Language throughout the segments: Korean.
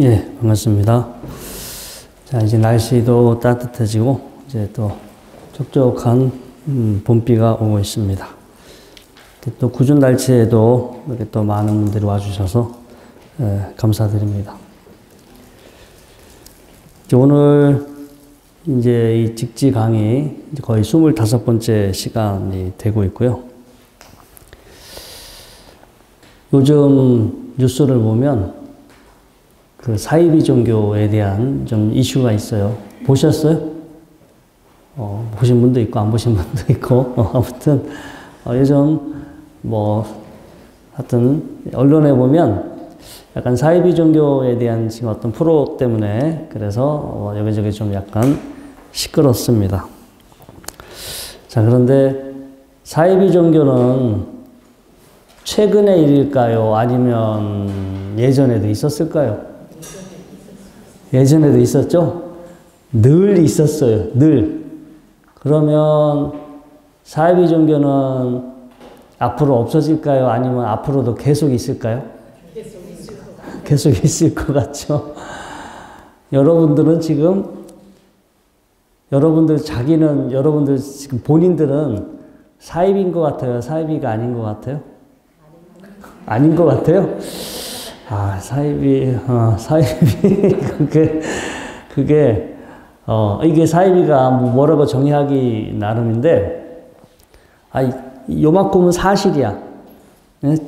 예, 반갑습니다. 자, 이제 날씨도 따뜻해지고, 이제 또 촉촉한 봄비가 오고 있습니다. 또 궂은 날씨에도 이렇게 또 많은 분들이 와주셔서 감사드립니다. 오늘 이제 이 직지 강의 거의 25번째 시간이 되고 있고요. 요즘 뉴스를 보면 그 사이비 종교에 대한 좀 이슈가 있어요. 보셨어요? 보신 분도 있고 안 보신 분도 있고 아무튼 요즘 하여튼 언론에 보면 약간 사이비 종교에 대한 지금 어떤 프로 때문에 그래서 여기저기 좀 약간 시끄럽습니다. 자, 그런데 사이비 종교는 최근의 일일까요? 아니면 예전에도 있었을까요? 예전에도 있었죠? 늘 있었어요. 늘. 그러면 사이비 종교는 앞으로 없어질까요? 아니면 앞으로도 계속 있을까요? 계속 있을 것 같죠? 여러분들 지금 본인들은 사이비인 것 같아요? 사이비가 아닌 것 같아요? 아닌 것 같아요? 아, 사이비, 이게 사이비가 뭐라고 정의하기 나름인데, 요만큼은 사실이야.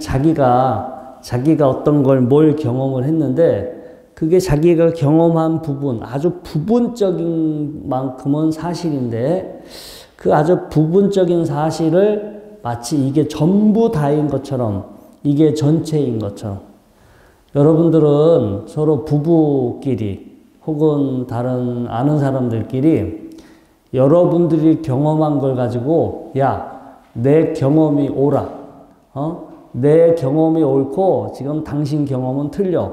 자기가 어떤 뭘 경험을 했는데, 그게 자기가 경험한 부분, 아주 부분적인 만큼은 사실인데, 그 아주 부분적인 사실을 마치 이게 전부 다인 것처럼, 이게 전체인 것처럼, 여러분들은 서로 부부끼리 혹은 다른 아는 사람들끼리 여러분들이 경험한 걸 가지고 내 경험이 옳아. 내 경험이 옳고 지금 당신 경험은 틀려.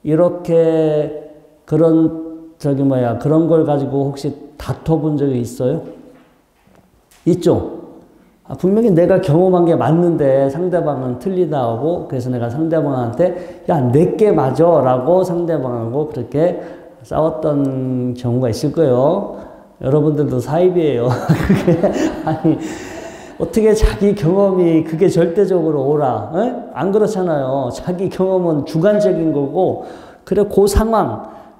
이렇게 그런 걸 가지고 혹시 다퉈본 적이 있어요? 있죠? 분명히 내가 경험한 게 맞는데 상대방은 틀리다 하고, 그래서 내가 상대방한테 내게 맞아 라고 상대방하고 그렇게 싸웠던 경우가 있을 거예요. 여러분들도 사이비예요. 어떻게 자기 경험이 그게 절대적으로 옳아? 안 그렇잖아요. 자기 경험은 주관적인 거고, 그래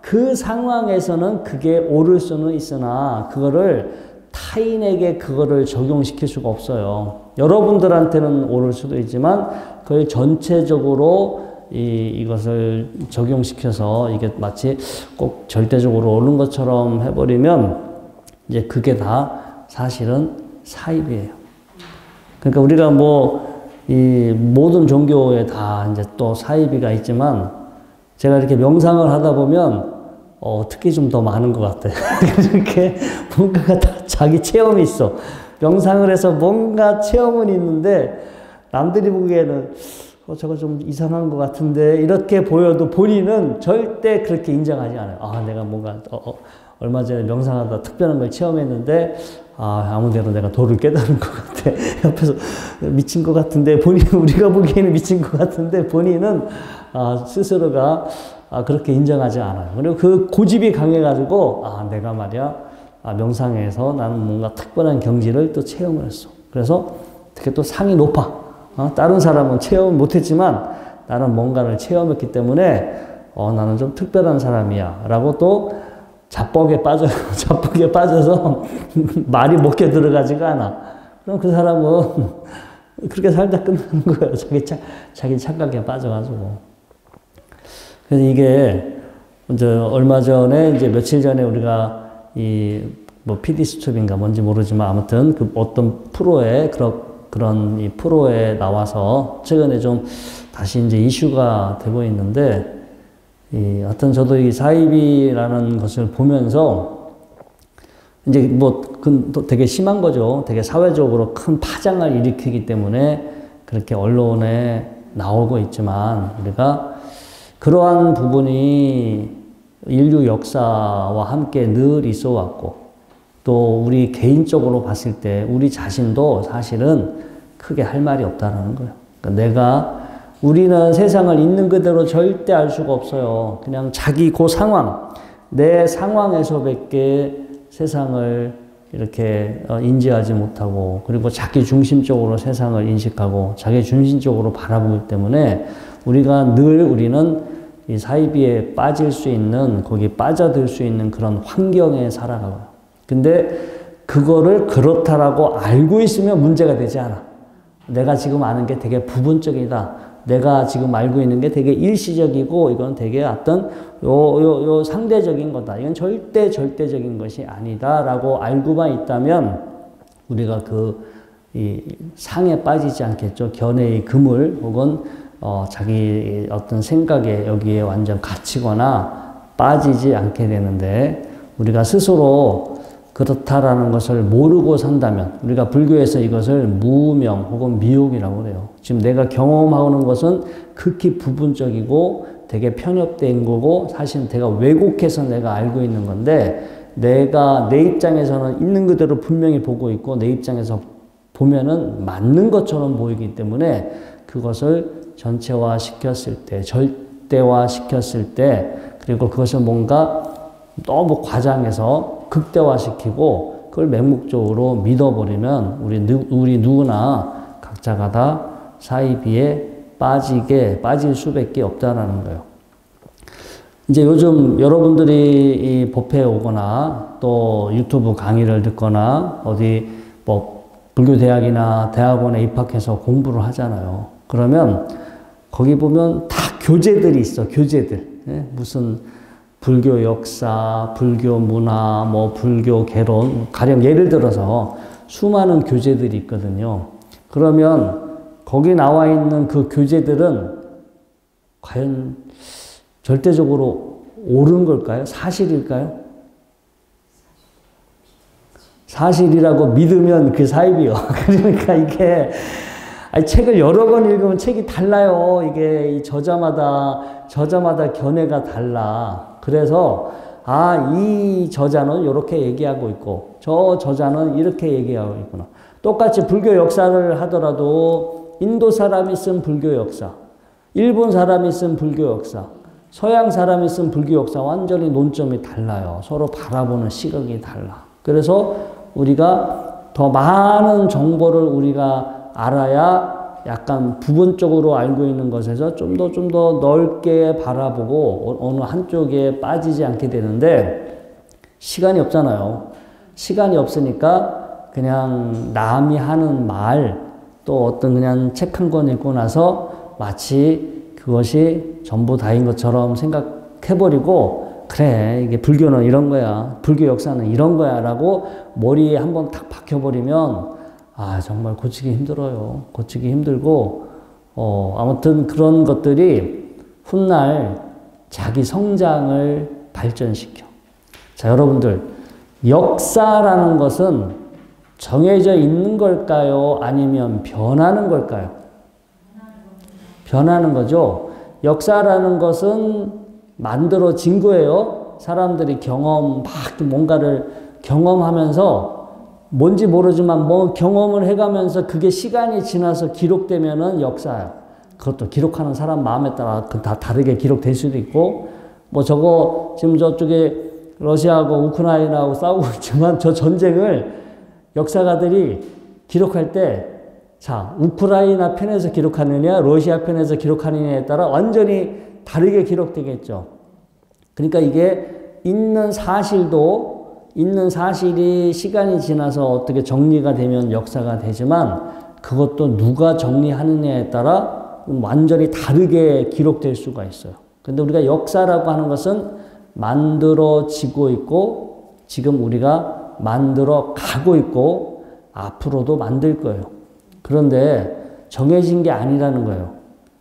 그 상황에서는 그게 옳을 수는 있으나 타인에게 그거를 적용시킬 수가 없어요. 여러분들한테는 옳을 수도 있지만 거의 전체적으로 이것을 적용시켜서 이게 마치 꼭 절대적으로 옳은 것처럼 해버리면 이제 그게 다 사실은 사이비예요. 그러니까 우리가 이 모든 종교에 다 이제 또 사이비가 있지만 제가 이렇게 명상을 하다 보면 특히 좀 더 많은 것 같아요. 이렇게 뭔가가 다 자기 체험이 있어. 명상을 해서 뭔가 체험은 있는데 남들이 보기에는 저거 좀 이상한 것 같은데 이렇게 보여도 본인은 절대 그렇게 인정하지 않아요. 내가 뭔가 얼마 전에 명상하다 특별한 걸 체험했는데 아무데나 내가 도를 깨달은 것 같아. 옆에서 미친 것 같은데 우리가 보기에는 미친 것 같은데 본인은 스스로가 그렇게 인정하지 않아요. 그리고 그 고집이 강해가지고, 내가 말이야, 명상에서 나는 뭔가 특별한 경지를 또 체험을 했어. 그래서 되게 또 상이 높아. 다른 사람은 체험 못했지만 나는 뭔가를 체험했기 때문에, 나는 좀 특별한 사람이야. 라고 또 자뻑에 빠져서 말이 먹게 들어가지가 않아. 그럼 그 사람은 그렇게 살다 끝나는 거예요. 자기 착각에 빠져가지고. 그래서 이게 이제 얼마 전에 며칠 전에 우리가 PD수첩인가 뭔지 모르지만 아무튼 그 어떤 프로에 그런 이 프로에 나와서 최근에 좀 다시 이제 이슈가 되고 있는데 하여튼 저도 이 사이비라는 것을 보면서 이제 또 되게 심한 거죠. 되게 사회적으로 큰 파장을 일으키기 때문에 그렇게 언론에 나오고 있지만 우리가 그러한 부분이 인류 역사와 함께 늘 있어 왔고, 또 우리 개인적으로 봤을 때 우리 자신도 사실은 크게 할 말이 없다는 거예요. 그러니까 내가 우리는 세상을 있는 그대로 절대 알 수가 없어요. 그냥 자기 그 상황, 내 상황에서밖에 세상을 이렇게 인지하지 못하고, 그리고 자기 중심적으로 세상을 인식하고 자기 중심적으로 바라보기 때문에 우리는 이 사이비에 빠질 수 있는, 거기 빠져들 수 있는 그런 환경에 살아가고요. 근데 그거를 그렇다라고 알고 있으면 문제가 되지 않아. 내가 지금 아는 게 되게 부분적이다. 내가 지금 알고 있는 게 되게 일시적이고, 이건 되게 어떤 요 상대적인 거다. 이건 절대적인 것이 아니다라고 알고만 있다면 우리가 이 상에 빠지지 않겠죠. 견해의 그물 혹은 자기 어떤 생각에 여기에 완전 갇히거나 빠지지 않게 되는데, 우리가 스스로 그렇다라는 것을 모르고 산다면, 우리가 불교에서 이것을 무명 혹은 미혹이라고 그래요. 지금 내가 경험하는 것은 극히 부분적이고 되게 편협된 거고, 사실은 내가 왜곡해서 내가 알고 있는 건데, 내가 내 입장에서는 있는 그대로 분명히 보고 있고, 내 입장에서 보면은 맞는 것처럼 보이기 때문에 그것을 전체화 시켰을 때, 절대화 시켰을 때, 그리고 그것을 뭔가 너무 과장해서 극대화시키고 그걸 맹목적으로 믿어버리면 우리 누구나 각자가 다 사이비에 빠질 수밖에 없다라는 거예요. 이제 요즘 여러분들이 이 법회에 오거나 또 유튜브 강의를 듣거나 어디 뭐 불교대학이나 대학원에 입학해서 공부를 하잖아요. 그러면 거기 보면 다 교재들이 있어, 교재들. 예? 무슨 불교 역사, 불교 문화, 뭐 불교 개론, 가령 예를 들어서 수많은 교재들이 있거든요. 그러면 거기 나와 있는 그 교재들은 과연 절대적으로 옳은 걸까요? 사실일까요? 사실이라고 믿으면 그 사입이요. 그러니까 이게 책을 여러 권 읽으면 책이 달라요. 이게 이 저자마다 견해가 달라. 그래서 이 저자는 이렇게 얘기하고 있고 저 저자는 이렇게 얘기하고 있구나. 똑같이 불교 역사를 하더라도 인도 사람이 쓴 불교 역사, 일본 사람이 쓴 불교 역사, 서양 사람이 쓴 불교 역사 완전히 논점이 달라요. 서로 바라보는 시각이 달라. 그래서 우리가 더 많은 정보를 우리가 알아야 약간 부분적으로 알고 있는 것에서 좀 더 넓게 바라보고 어느 한쪽에 빠지지 않게 되는데, 시간이 없잖아요. 시간이 없으니까 그냥 남이 하는 말, 또 어떤 그냥 책 한 권 읽고 나서 마치 그것이 전부 다인 것처럼 생각해버리고, 그래, 이게 불교는 이런 거야, 불교 역사는 이런 거야 라고 머리에 한번 탁 박혀버리면 정말 고치기 힘들어요. 고치기 힘들고, 아무튼 그런 것들이 훗날 자기 성장을 발전시켜. 자, 여러분들, 역사라는 것은 정해져 있는 걸까요? 아니면 변하는 걸까요? 변하는 거죠. 역사라는 것은 만들어진 거예요. 사람들이 뭔가를 경험하면서 뭔지 모르지만 뭐 경험을 해가면서 그게 시간이 지나서 기록되면은 역사야. 그것도 기록하는 사람 마음에 따라 다 다르게 기록될 수도 있고, 뭐 지금 저쪽에 러시아하고 우크라이나하고 싸우고 있지만 저 전쟁을 역사가들이 기록할 때, 자, 우크라이나 편에서 기록하느냐, 러시아 편에서 기록하느냐에 따라 완전히 다르게 기록되겠죠. 그러니까 이게 있는 사실이 시간이 지나서 어떻게 정리가 되면 역사가 되지만, 그것도 누가 정리하느냐에 따라 완전히 다르게 기록될 수가 있어요. 근데 우리가 역사라고 하는 것은 만들어지고 있고, 지금 우리가 만들어 가고 있고, 앞으로도 만들 거예요. 그런데 정해진 게 아니라는 거예요.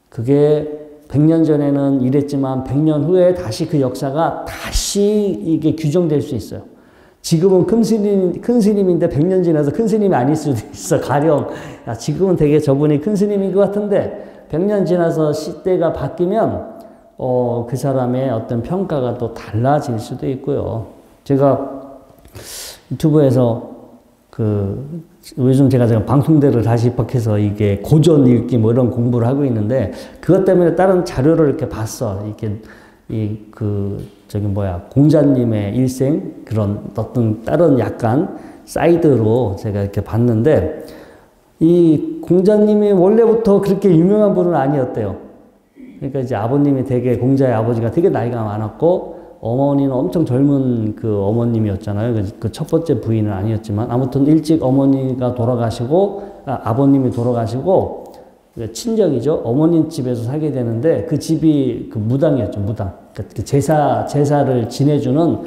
그게 100년 전에는 이랬지만 100년 후에 다시 그 역사가 다시 이게 규정될 수 있어요. 지금은 큰 스님인데 100년 지나서 큰 스님이 아닐 수도 있어. 가령 지금은 되게 저분이 큰 스님인 것 같은데 100년 지나서 시대가 바뀌면 그 사람의 어떤 평가가 또 달라질 수도 있고요. 제가 유튜브에서 요즘 제가 방송대를 다시 입학해서 이게 고전 읽기 뭐 이런 공부를 하고 있는데, 그것 때문에 다른 자료를 이렇게 봤어. 이렇게, 공자님의 일생, 그런 어떤 다른 약간 사이드로 제가 이렇게 봤는데, 이 공자님이 원래부터 그렇게 유명한 분은 아니었대요. 그러니까 이제 아버님이 되게, 공자의 아버지가 되게 나이가 많았고, 어머니는 엄청 젊은 그 어머님이었잖아요. 그 첫 번째 부인은 아니었지만, 아무튼 일찍 어머니가 돌아가시고, 아버님이 돌아가시고, 친정이죠. 어머님 집에서 살게 되는데, 그 집이 그 무당이었죠, 무당. 그 제사를 지내주는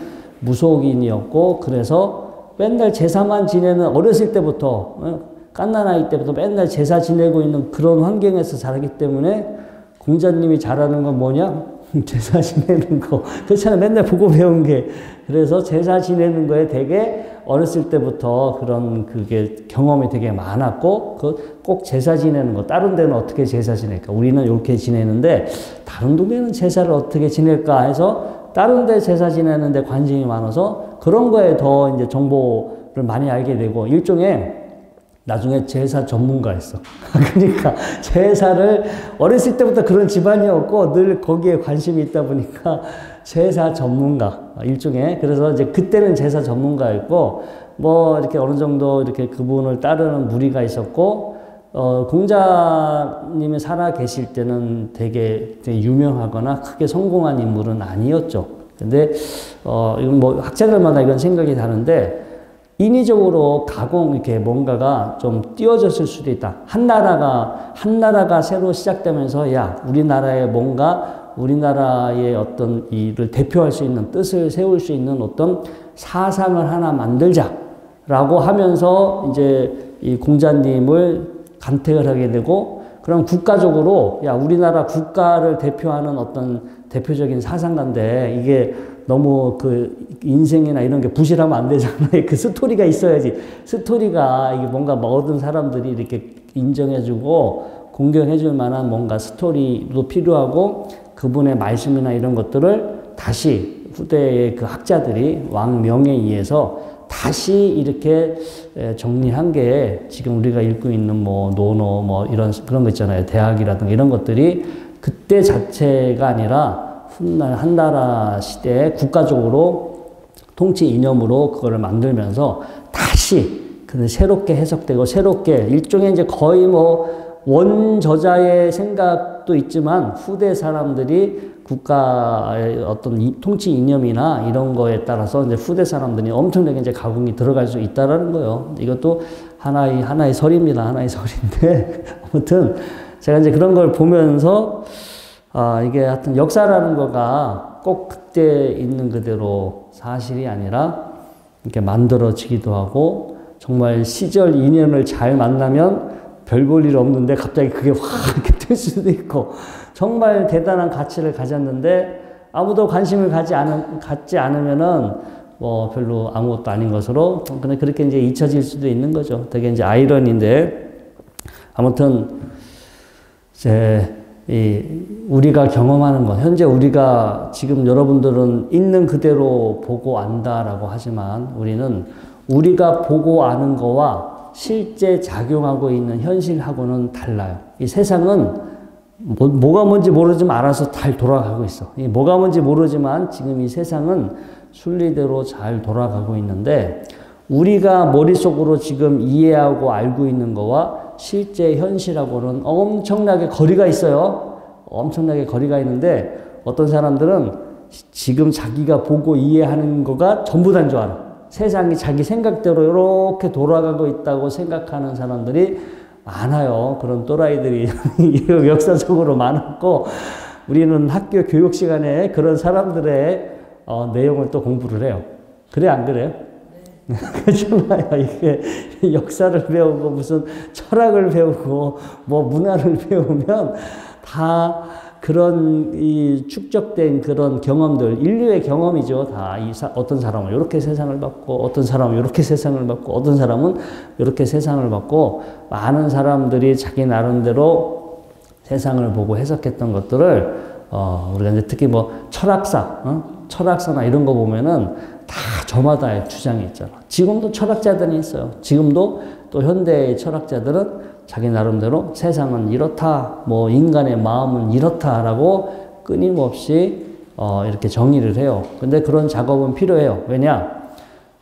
무속인이었고, 그래서 맨날 제사만 지내는, 어렸을 때부터, 갓난아이 때부터 맨날 제사 지내고 있는 그런 환경에서 자라기 때문에, 공자님이 잘하는 건 뭐냐? 제사 지내는 거. 그렇잖아요. 맨날 보고 배운 게. 그래서 제사 지내는 거에 되게 어렸을 때부터 그게 경험이 되게 많았고, 꼭 제사 지내는 거. 다른 데는 어떻게 제사 지낼까? 우리는 이렇게 지내는데, 다른 동네는 제사를 어떻게 지낼까 해서, 다른 데 제사 지내는데 관심이 많아서, 그런 거에 더 이제 정보를 많이 알게 되고, 일종의 나중에 제사 전문가였어. 그러니까 제사를 어렸을 때부터 그런 집안이었고 늘 거기에 관심이 있다 보니까 제사 전문가 일종의. 그래서 이제 그때는 제사 전문가였고, 뭐 이렇게 어느 정도 이렇게 그분을 따르는 무리가 있었고, 공자님이 살아 계실 때는 되게 유명하거나 크게 성공한 인물은 아니었죠. 근데 이건 뭐 학자들마다 이건 생각이 다른데, 인위적으로 이렇게 뭔가가 좀 띄워졌을 수도 있다. 한 나라가 새로 시작되면서, 야, 우리나라의 어떤 일을 대표할 수 있는, 뜻을 세울 수 있는 어떤 사상을 하나 만들자라고 하면서 이제 이 공자님을 간택을 하게 되고, 그럼 국가적으로, 야, 우리나라 국가를 대표하는 어떤 대표적인 사상가인데, 이게 너무 인생이나 이런 게 부실하면 안 되잖아요. 그 스토리가 있어야지. 스토리가, 이게 뭔가 모든 사람들이 이렇게 인정해주고 공경해줄 만한 뭔가 스토리도 필요하고, 그분의 말씀이나 이런 것들을 다시 후대의 그 학자들이 왕명에 의해서 다시 이렇게 정리한 게 지금 우리가 읽고 있는 뭐 논어 뭐 그런 거 있잖아요. 대학이라든가 이런 것들이 그때 자체가 아니라 한나라 시대에 국가적으로 통치 이념으로 그거를 만들면서 다시 새롭게 해석되고, 새롭게 일종의 이제 거의 뭐 원저자의 생각도 있지만 후대 사람들이 국가의 어떤 통치 이념이나 이런 거에 따라서 이제 후대 사람들이 엄청나게 이제 가공이 들어갈 수 있다라는 거예요. 이것도 하나의 설입니다. 하나의 설인데 아무튼 제가 이제 그런 걸 보면서 이게 하여튼 역사라는 거가 꼭 그때 있는 그대로 사실이 아니라 이렇게 만들어지기도 하고, 정말 시절 인연을 잘 만나면 별 볼 일 없는데 갑자기 그게 확 이렇게 될 수도 있고, 정말 대단한 가치를 가졌는데 아무도 관심을 갖지 않으면은 뭐 별로 아무것도 아닌 것으로 그냥 그렇게 이제 잊혀질 수도 있는 거죠. 되게 이제 아이러니인데, 아무튼 우리가 경험하는 것, 현재 우리가 지금 여러분들은 있는 그대로 보고 안다라고 하지만, 우리는 우리가 보고 아는 거와 실제 작용하고 있는 현실하고는 달라요. 이 세상은 뭐가 뭔지 모르지만 알아서 잘 돌아가고 있어. 뭐가 뭔지 모르지만 지금 이 세상은 순리대로 잘 돌아가고 있는데, 우리가 머릿속으로 지금 이해하고 알고 있는 거와 실제 현실하고는 엄청나게 거리가 있어요. 엄청나게 거리가 있는데, 어떤 사람들은 지금 자기가 보고 이해하는 거가 전부 다인 줄 알아. 세상이 자기 생각대로 이렇게 돌아가고 있다고 생각하는 사람들이 많아요. 그런 또라이들이 역사적으로 많았고, 우리는 학교 교육 시간에 그런 사람들의 내용을 또 공부를 해요. 그래, 안 그래요? 그렇잖아요. 이게 역사를 배우고 무슨 철학을 배우고 뭐 문화를 배우면 다 그런 축적된 그런 경험들, 인류의 경험이죠. 다 어떤 사람은 이렇게 세상을 봤고, 어떤 사람은 이렇게 세상을 봤고, 어떤 사람은 이렇게 세상을 봤고, 많은 사람들이 자기 나름대로 세상을 보고 해석했던 것들을 우리가 이제 특히 뭐 철학사나 이런 거 보면은 다 저마다의 주장이 있잖아. 지금도 철학자들이 있어요. 지금도 또 현대의 철학자들은 자기 나름대로 세상은 이렇다, 뭐 인간의 마음은 이렇다라고 끊임없이 이렇게 정의를 해요. 근데 그런 작업은 필요해요. 왜냐?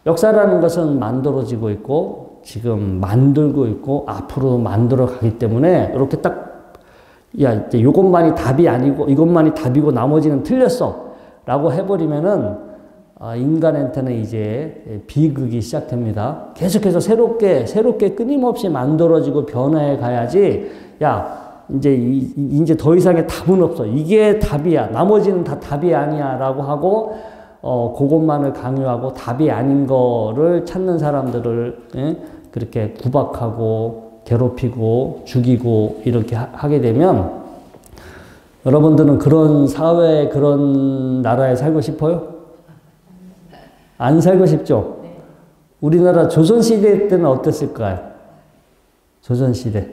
역사라는 것은 만들어지고 있고 지금 만들고 있고 앞으로 만들어 가기 때문에 이렇게 딱 야, 이제 이것만이 답이 아니고 이것만이 답이고 나머지는 틀렸어 라고 해버리면은 인간한테는 이제 비극이 시작됩니다. 계속해서 새롭게 끊임없이 만들어지고 변화해 가야지 야 이제 더 이상의 답은 없어. 이게 답이야. 나머지는 다 답이 아니야 라고 하고 그것만을 강요하고 답이 아닌 거를 찾는 사람들을 그렇게 구박하고 괴롭히고 죽이고 이렇게 하게 되면 여러분들은 그런 사회에 그런 나라에 살고 싶어요? 안 살고 싶죠? 우리나라 조선시대 때는 어땠을까요? 조선시대.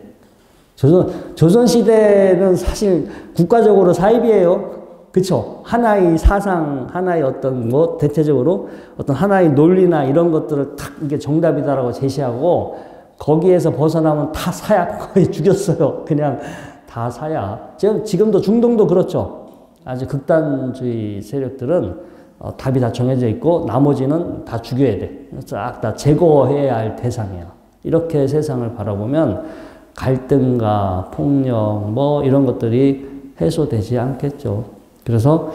조선시대는 사실 국가적으로 사입이에요. 그쵸? 하나의 사상, 하나의 어떤 뭐 대체적으로 어떤 하나의 논리나 이런 것들을 탁 이게 정답이다라고 제시하고 거기에서 벗어나면 다 사야 거의 죽였어요. 그냥 다 사야. 지금도 중동도 그렇죠. 아주 극단주의 세력들은 답이 다 정해져 있고 나머지는 다 죽여야 돼. 싹 다 제거해야 할 대상이야. 이렇게 세상을 바라보면 갈등과 폭력 뭐 이런 것들이 해소되지 않겠죠. 그래서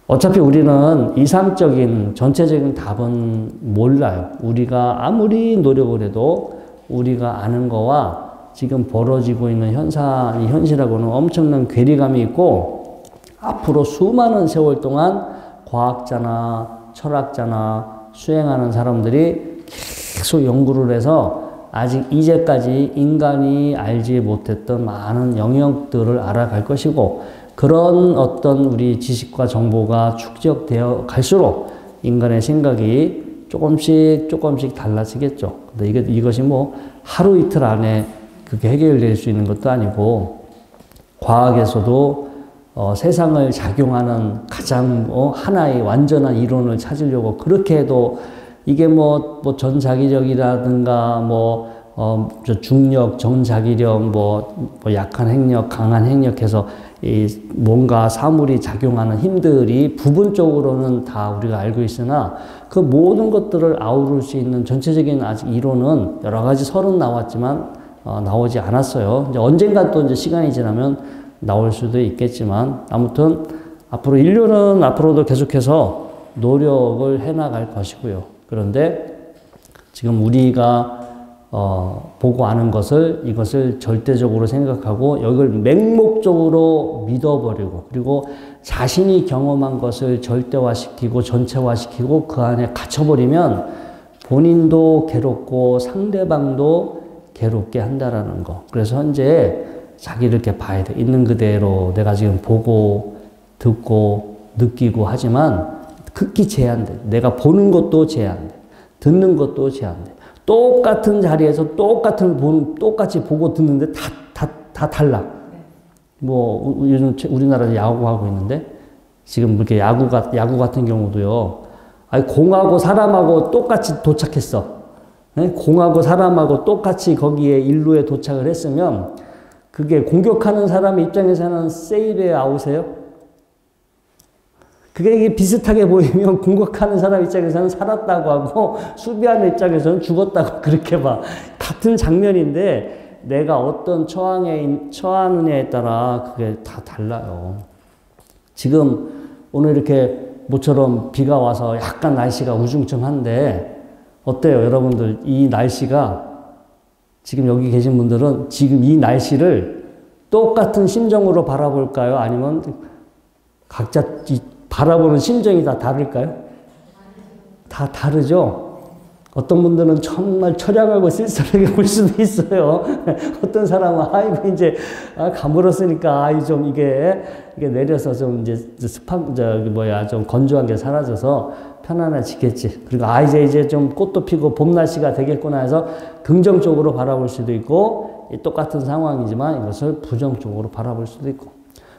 어차피 우리는 이상적인 전체적인 답은 몰라요. 우리가 아무리 노력을 해도 우리가 아는 거와 지금 벌어지고 있는 현실하고는 엄청난 괴리감이 있고 앞으로 수많은 세월 동안 과학자나 철학자나 수행하는 사람들이 계속 연구를 해서 아직 이제까지 인간이 알지 못했던 많은 영역들을 알아갈 것이고 그런 어떤 우리 지식과 정보가 축적되어 갈수록 인간의 생각이 조금씩 달라지겠죠. 근데 이것이 뭐 하루 이틀 안에 그게 해결될 수 있는 것도 아니고 과학에서도 세상을 작용하는 가장 하나의 완전한 이론을 찾으려고 그렇게 해도 이게 뭐 전자기력이라든가 중력, 전자기력, 약한 핵력, 강한 핵력해서 뭔가 사물이 작용하는 힘들이 부분적으로는 다 우리가 알고 있으나 그 모든 것들을 아우를 수 있는 전체적인 아직 이론은 여러 가지 설은 나왔지만 나오지 않았어요. 이제 언젠가 또 이제 시간이 지나면 나올 수도 있겠지만 아무튼 앞으로 인류는 앞으로도 계속해서 노력을 해나갈 것이고요. 그런데 지금 우리가 보고 아는 이것을 절대적으로 생각하고 이걸 맹목적으로 믿어버리고 그리고 자신이 경험한 것을 절대화시키고 전체화시키고 그 안에 갇혀버리면 본인도 괴롭고 상대방도 괴롭게 한다라는 거. 그래서 현재 자기를 이렇게 봐야 돼. 있는 그대로 내가 지금 보고 듣고 느끼고 하지만 극히 제한돼. 내가 보는 것도 제한돼. 듣는 것도 제한돼. 똑같은 자리에서 똑같이 보고 듣는데 다 달라. 뭐 요즘 우리나라에서 야구하고 있는데 지금 이렇게 야구 같은 경우도요. 아니 공하고 사람하고 똑같이 도착했어. 네? 공하고 사람하고 똑같이 거기에 일루에 도착을 했으면 그게 공격하는 사람 입장에서는 세이브에 아웃이에요. 그게 비슷하게 보이면 공격하는 사람 입장에서는 살았다고 하고 수비하는 입장에서는 죽었다고 그렇게 봐. 같은 장면인데 내가 어떤 처하느냐에 따라 그게 다 달라요. 지금 오늘 이렇게 모처럼 비가 와서 약간 날씨가 우중충한데 어때요, 여러분들? 이 날씨가 지금 여기 계신 분들은 지금 이 날씨를 똑같은 심정으로 바라볼까요? 아니면 각자 바라보는 심정이 다 다를까요? 다 다르죠? 어떤 분들은 정말 처량하고 쓸쓸하게 볼 수도 있어요. 어떤 사람은, 아이고, 이제, 가물었으니까, 이게 내려서 좀 이제 좀 건조한 게 사라져서 편안해지겠지. 그리고, 이제 좀 꽃도 피고 봄 날씨가 되겠구나 해서 긍정적으로 바라볼 수도 있고, 똑같은 상황이지만 이것을 부정적으로 바라볼 수도 있고.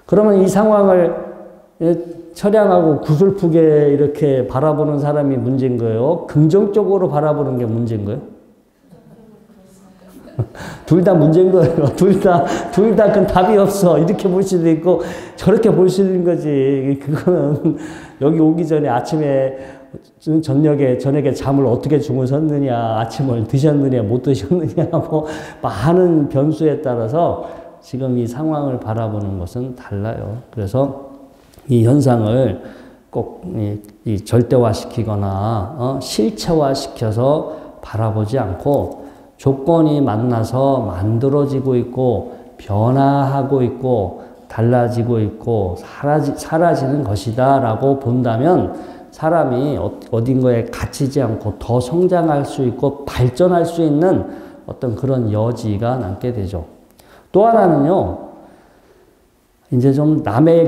그러면 이 상황을 처량하고 구슬프게 이렇게 바라보는 사람이 문제인 거예요? 긍정적으로 바라보는 게 문제인 거예요? 둘 다 문제인 거예요. 둘 다 그건 답이 없어. 이렇게 볼 수도 있고, 저렇게 볼 수도 있는 거지. 그거는 여기 오기 전에 아침에, 저녁에 잠을 어떻게 주무셨느냐, 아침을 드셨느냐, 못 드셨느냐, 뭐, 많은 변수에 따라서 지금 이 상황을 바라보는 것은 달라요. 그래서 이 현상을 꼭 이 절대화시키거나, 실체화시켜서 바라보지 않고, 조건이 만나서 만들어지고 있고 변화하고 있고 달라지고 있고 사라지는 것이다 라고 본다면 사람이 어딘가에 갇히지 않고 더 성장할 수 있고 발전할 수 있는 어떤 그런 여지가 남게 되죠. 또 하나는요, 이제 좀 남의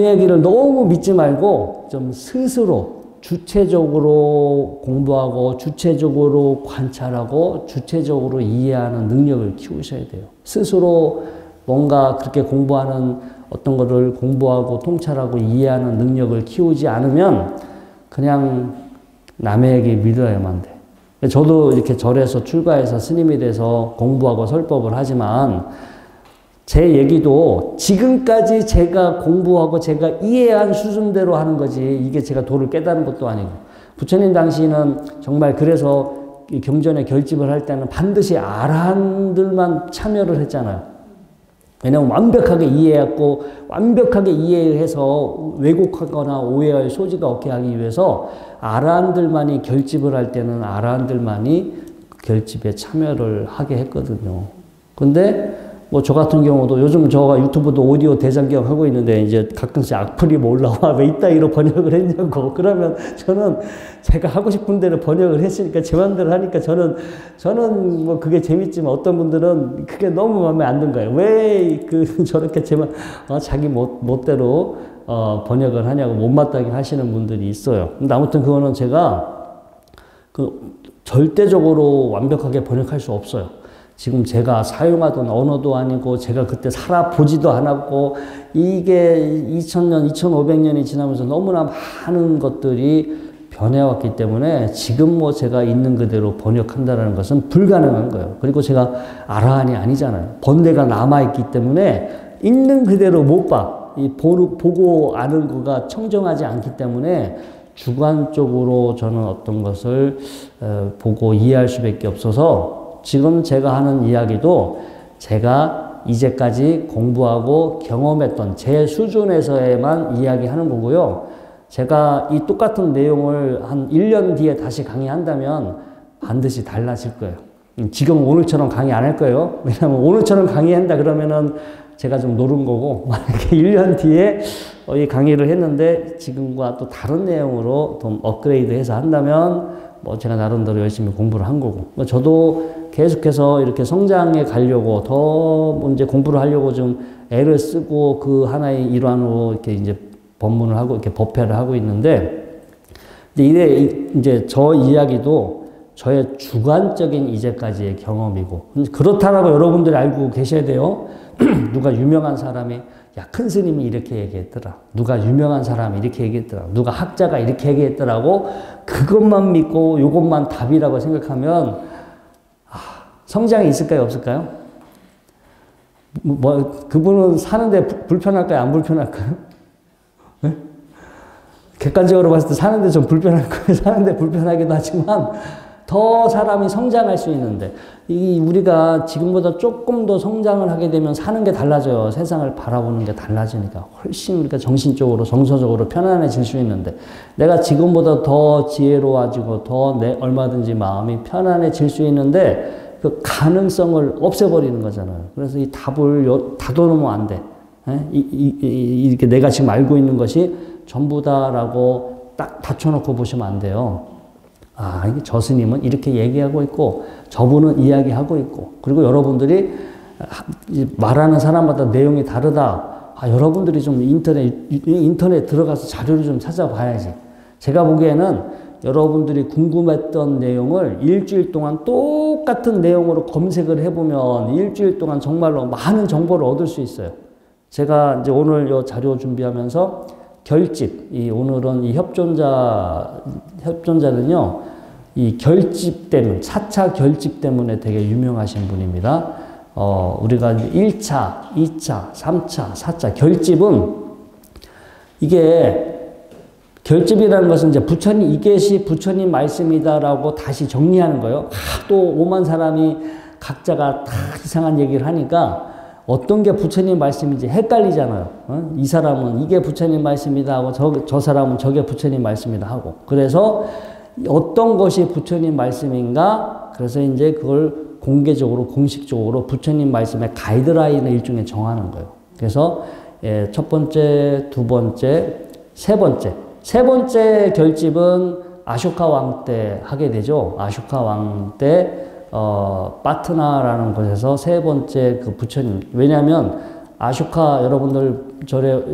얘기를 너무 믿지 말고 좀 스스로 주체적으로 공부하고 주체적으로 관찰하고 주체적으로 이해하는 능력을 키우셔야 돼요. 스스로 뭔가 그렇게 공부하는 어떤 거를 공부하고 통찰하고 이해하는 능력을 키우지 않으면 그냥 남의 얘기 믿어야만 돼. 저도 이렇게 절에서 출가해서 스님이 돼서 공부하고 설법을 하지만 제 얘기도 지금까지 제가 공부하고 제가 이해한 수준대로 하는 거지 이게 제가 도를 깨달은 것도 아니고 부처님 당시는 정말 그래서 이 경전에 결집을 할 때는 반드시 아라한들만 참여를 했잖아요. 왜냐하면 완벽하게 이해했고 완벽하게 이해해서 왜곡하거나 오해할 소지가 없게 하기 위해서 아라한들만이 결집을 할 때는 아라한들만이 결집에 참여를 하게 했거든요. 근데 뭐 저 같은 경우도 요즘 저가 유튜브도 오디오 대장경 하고 있는데 이제 가끔씩 악플이 뭐 올라와 왜 이따위로 번역을 했냐고. 그러면 저는 제가 하고 싶은 대로 번역을 했으니까 제 마음대로 하니까 저는 뭐 그게 재밌지만 어떤 분들은 그게 너무 마음에 안 든 거예요. 왜 저렇게 자기 멋대로 번역을 하냐고 못마땅해 하시는 분들이 있어요. 근데 아무튼 그거는 제가 절대적으로 완벽하게 번역할 수 없어요. 지금 제가 사용하던 언어도 아니고 제가 그때 살아보지도 않았고 이게 2000년, 2500년이 지나면서 너무나 많은 것들이 변해왔기 때문에 지금 뭐 제가 있는 그대로 번역한다는 것은 불가능한 거예요. 그리고 제가 아라한이 아니잖아요. 번뇌가 남아있기 때문에 있는 그대로 못 봐. 보고 아는 거가 청정하지 않기 때문에 주관적으로 저는 어떤 것을 보고 이해할 수밖에 없어서 지금 제가 하는 이야기도 제가 이제까지 공부하고 경험했던 제 수준에서에만 이야기하는 거고요. 제가 이 똑같은 내용을 한 1년 뒤에 다시 강의한다면 반드시 달라질 거예요. 지금 오늘처럼 강의 안 할 거예요. 왜냐하면 오늘처럼 강의한다 그러면은 제가 좀 노른 거고 만약에 1년 뒤에 이 강의를 했는데 지금과 또 다른 내용으로 좀 업그레이드해서 한다면 뭐 제가 나름대로 열심히 공부를 한 거고 저도 계속해서 이렇게 성장해 가려고 더 이제 공부를 하려고 좀 애를 쓰고 그 하나의 일환으로 이렇게 이제 법문을 하고 이렇게 법회를 하고 있는데 이제 저 이야기도 저의 주관적인 이제까지의 경험이고 그렇다라고 여러분들이 알고 계셔야 돼요. 누가 유명한 사람이 야, 큰 스님이 이렇게 얘기했더라. 누가 유명한 사람이 이렇게 얘기했더라. 누가 학자가 이렇게 얘기했더라고. 그것만 믿고 요것만 답이라고 생각하면 성장이 있을까요? 없을까요? 그분은 사는데 불편할까요? 안 불편할까요? 네? 객관적으로 봤을 때 사는데 좀 불편할 거예요. 사는데 불편하기도 하지만 더 사람이 성장할 수 있는데 우리가 지금보다 조금 더 성장을 하게 되면 사는 게 달라져요. 세상을 바라보는 게 달라지니까 훨씬 우리가 정신적으로 정서적으로 편안해질 수 있는데 내가 지금보다 더 지혜로워지고 더 얼마든지 마음이 편안해질 수 있는데 그 가능성을 없애버리는 거잖아요. 그래서 이 답을 다둬놓으면 안 돼. 이렇게 내가 지금 알고 있는 것이 전부다라고 딱 닫혀놓고 보시면 안 돼요. 이게 저 스님은 이렇게 얘기하고 있고 저분은 이야기하고 있고 그리고 여러분들이 말하는 사람마다 내용이 다르다. 여러분들이 좀 인터넷 들어가서 자료를 좀 찾아봐야지. 제가 보기에는 여러분들이 궁금했던 내용을 일주일 동안 똑같은 내용으로 검색을 해보면 일주일 동안 정말로 많은 정보를 얻을 수 있어요. 제가 이제 오늘 요 자료 준비하면서 결집, 오늘은 이 협존자는요, 이 결집 때문, 4차 결집 때문에 되게 유명하신 분입니다. 우리가 1차, 2차, 3차, 4차 결집은 이게 결집이라는 것은 이제 부처님, 이것이 부처님 말씀이다라고 다시 정리하는 거예요. 또 오만 사람이 각자가 다 이상한 얘기를 하니까 어떤 게 부처님 말씀인지 헷갈리잖아요. 이 사람은 이게 부처님 말씀이다 하고 저 사람은 저게 부처님 말씀이다 하고. 그래서 어떤 것이 부처님 말씀인가? 그래서 이제 그걸 공개적으로, 공식적으로 부처님 말씀의 가이드라인을 일종의 정하는 거예요. 그래서 첫 번째, 두 번째, 세 번째. 세 번째 결집은 아쇼카 왕 때 하게 되죠. 아쇼카 왕 때 파트나라는 곳에서 세 번째 그 부처님. 왜냐하면 아쇼카 여러분들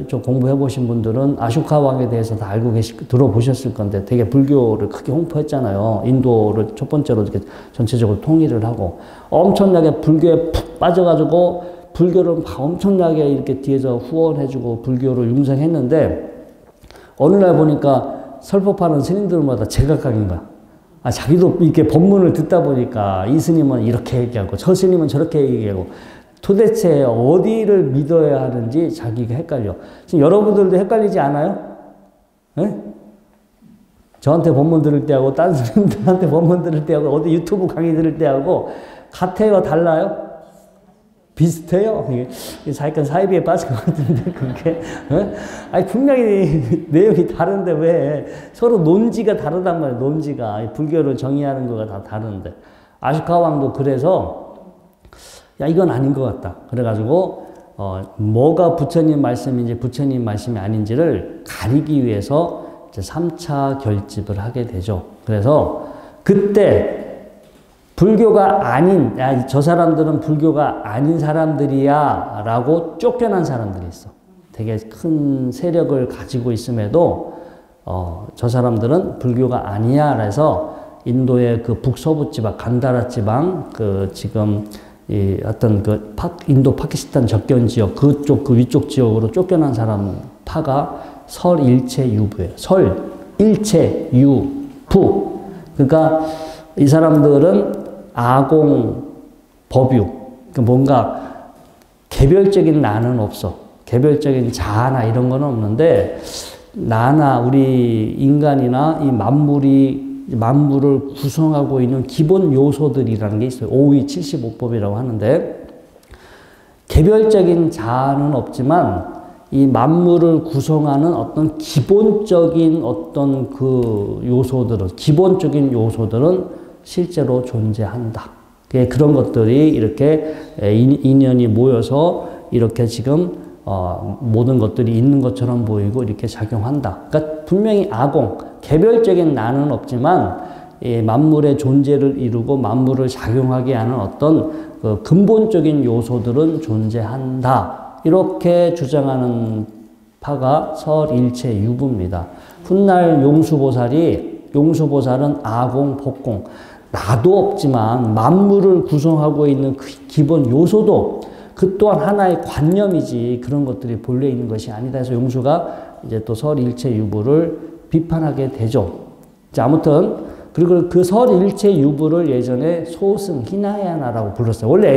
좀 공부해 보신 분들은 아쇼카 왕에 대해서 다 알고 들어보셨을 건데 되게 불교를 크게 홍보했잖아요. 인도를 첫 번째로 이렇게 전체적으로 통일을 하고 엄청나게 불교에 푹 빠져가지고 불교를 막 엄청나게 이렇게 뒤에서 후원해주고 불교를 융성했는데 어느 날 보니까 설법하는 스님들마다 제각각인 거야. 자기도 이렇게 법문을 듣다 보니까 이 스님은 이렇게 얘기하고 저 스님은 저렇게 얘기하고 도대체 어디를 믿어야 하는지 자기가 헷갈려. 지금 여러분들도 헷갈리지 않아요? 네? 저한테 법문 들을 때하고 다른 스님들한테 법문 들을 때하고 어디 유튜브 강의 들을 때하고 같아요? 달라요? 비슷해요? 약간 사이비에 빠진 것 같은데, 그게. 아니, 분명히 내용이 다른데 왜 서로 논지가 다르단 말이에요, 논지가. 불교를 정의하는 거가 다 다른데. 아쇼카 왕도 그래서, 야, 이건 아닌 것 같다. 그래가지고, 뭐가 부처님 말씀인지 부처님 말씀이 아닌지를 가리기 위해서 이제 3차 결집을 하게 되죠. 그래서 그때, 불교가 아닌, 야, 저 사람들은 불교가 아닌 사람들이야 라고 쫓겨난 사람들이 있어. 되게 큰 세력을 가지고 있음에도 저 사람들은 불교가 아니야 그래서 인도의 그 북서부 지방, 간다라 지방, 그 지금 이 어떤 그 인도 파키스탄 접견 지역 그쪽 그 위쪽 지역으로 쫓겨난 사람 파가 설일체유부예요. 설일체유부. 그러니까 이 사람들은 아공, 법유, 뭔가 개별적인 나는 없어. 개별적인 자아나 이런 건 없는데 나나 우리 인간이나 이 만물을 구성하고 있는 기본 요소들이라는 게 있어요. 5위75법이라고 하는데 개별적인 자아는 없지만 이 만물을 구성하는 어떤 기본적인 어떤 그 요소들은 기본적인 요소들은 실제로 존재한다. 그런 것들이 이렇게 인연이 모여서 이렇게 지금 모든 것들이 있는 것처럼 보이고 이렇게 작용한다. 그러니까 분명히 아공, 개별적인 나는 없지만 만물의 존재를 이루고 만물을 작용하게 하는 어떤 그 근본적인 요소들은 존재한다. 이렇게 주장하는 파가 설일체유부입니다. 훗날 용수보살은 아공, 법공, 나도 없지만 만물을 구성하고 있는 그 기본 요소도 그 또한 하나의 관념이지 그런 것들이 본래 있는 것이 아니다 해서 용수가 이제 또 설일체유부를 비판하게 되죠. 자, 아무튼 그리고 그 설일체유부를 예전에 소승 히나야나라고 불렀어요. 원래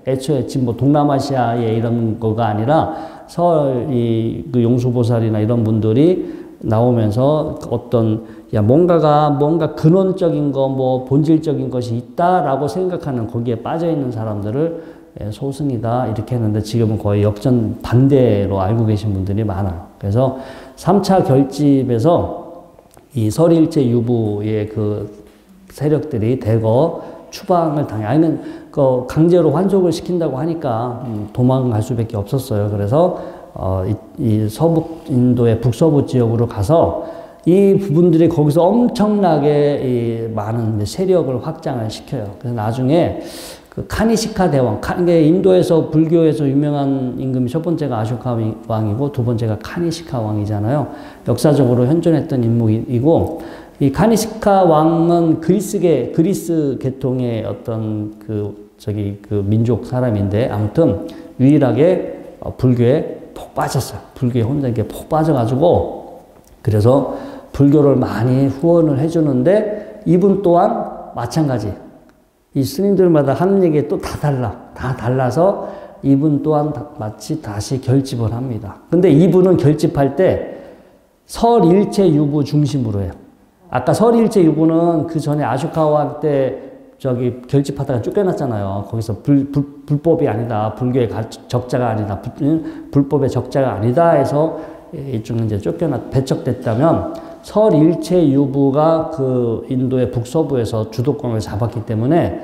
애초에 지금 뭐 동남아시아의 이런 거가 아니라 그 용수보살이나 이런 분들이 나오면서 어떤 뭔가 근원적인 거, 뭐 본질적인 것이 있다라고 생각하는 거기에 빠져 있는 사람들을 소승이다 이렇게 했는데 지금은 거의 역전 반대로 알고 계신 분들이 많아요. 그래서 3차 결집에서 이 설일체 유부의 그 세력들이 대거 추방을 아니면 그 강제로 환속을 시킨다고 하니까 도망갈 수밖에 없었어요. 그래서 이 서북 인도의 북서부 지역으로 가서 이 부분들이 거기서 엄청나게 이 많은 세력을 확장을 시켜요. 그래서 나중에 그 카니시카 대왕, 인도에서 불교에서 유명한 임금이 첫 번째가 아쇼카 왕이고 두 번째가 카니시카 왕이잖아요. 역사적으로 현존했던 인물이고 이 카니시카 왕은 그리스 계통의 어떤 그 민족 사람인데 아무튼 유일하게 불교에 폭 빠졌어요. 불교에 혼자 이렇게 폭 빠져가지고 그래서 불교를 많이 후원을 해주는데 이분 또한 마찬가지. 이 스님들마다 하는 얘기 또 다 달라. 다 달라서 이분 또한 마치 다시 결집을 합니다. 근데 이분은 결집할 때 설일체 유부 중심으로 해요. 아까 설일체 유부는 그 전에 아쇼카왕 때 저기 결집하다가 쫓겨났잖아요. 거기서 불법이 아니다. 불교의 적자가 아니다. 불법의 적자가 아니다 해서 이쪽은 이제 배척됐다면 설일체 유부가 그 인도의 북서부에서 주도권을 잡았기 때문에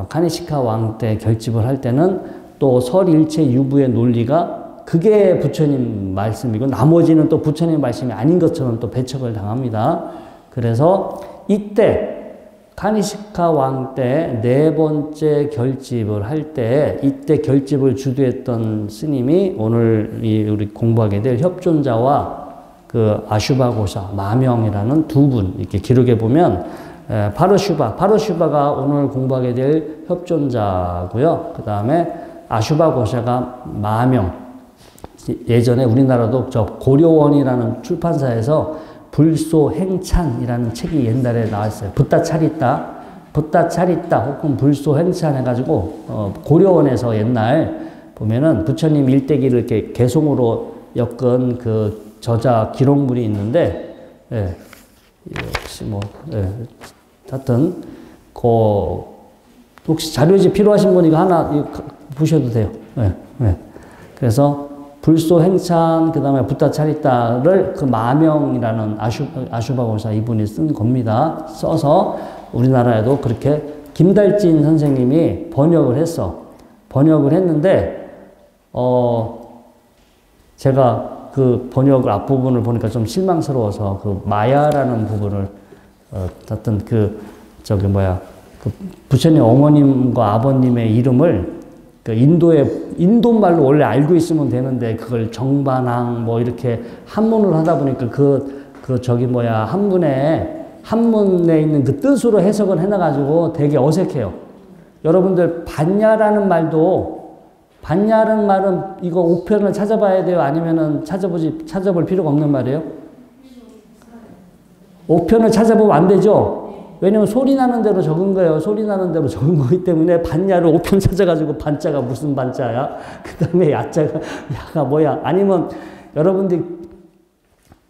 카니시카 왕 때 결집을 할 때는 또 설일체 유부의 논리가 그게 부처님 말씀이고 나머지는 또 부처님 말씀이 아닌 것처럼 또 배척을 당합니다. 그래서 이때 카니시카 왕 때 네 번째 결집을 할 때 이때 결집을 주도했던 스님이 오늘 우리 공부하게 될 협존자와 그 아슈바고사 마명이라는 두 분 이렇게 기록해 보면 파르슈바가 오늘 공부하게 될 협존자고요. 그 다음에 아슈바고사가 마명. 예전에 우리나라도 저 고려원이라는 출판사에서 불소행찬이라는 책이 옛날에 나왔어요. 붓다 차리다 혹은 불소행찬 해가지고 고려원에서 옛날 보면은 부처님 일대기를 이렇게 개송으로 엮은 그 저자 기록물이 있는데, 예, 혹시 뭐, 예, 하여튼 혹시 자료집 필요하신 분 이거 하나 보셔도 돼요. 예, 예. 그래서 불소행찬 그다음에 붓다 차리다를 그 마명이라는 아슈바고사 이분이 쓴 겁니다. 써서 우리나라에도 그렇게 김달진 선생님이 번역을 했는데 제가 그 번역을 앞부분을 보니까 좀 실망스러워서 그 마야라는 부분을 어떤 그 부처님 어머님과 아버님의 이름을 그 인도말로 원래 알고 있으면 되는데 그걸 정반항 뭐 이렇게 한문을 하다 보니까 한문에 있는 그 뜻으로 해석을 해놔가지고 되게 어색해요. 여러분들 반야라는 말은 이거 우편을 찾아봐야 돼요? 아니면은 찾아볼 필요가 없는 말이에요? 우편을 찾아보면 안 되죠? 왜냐면 소리 나는 대로 적은 거예요. 소리 나는 대로 적은 거기 때문에 반야를 우편 찾아가지고 반자가 무슨 반자야? 그 다음에 야가 뭐야? 아니면 여러분들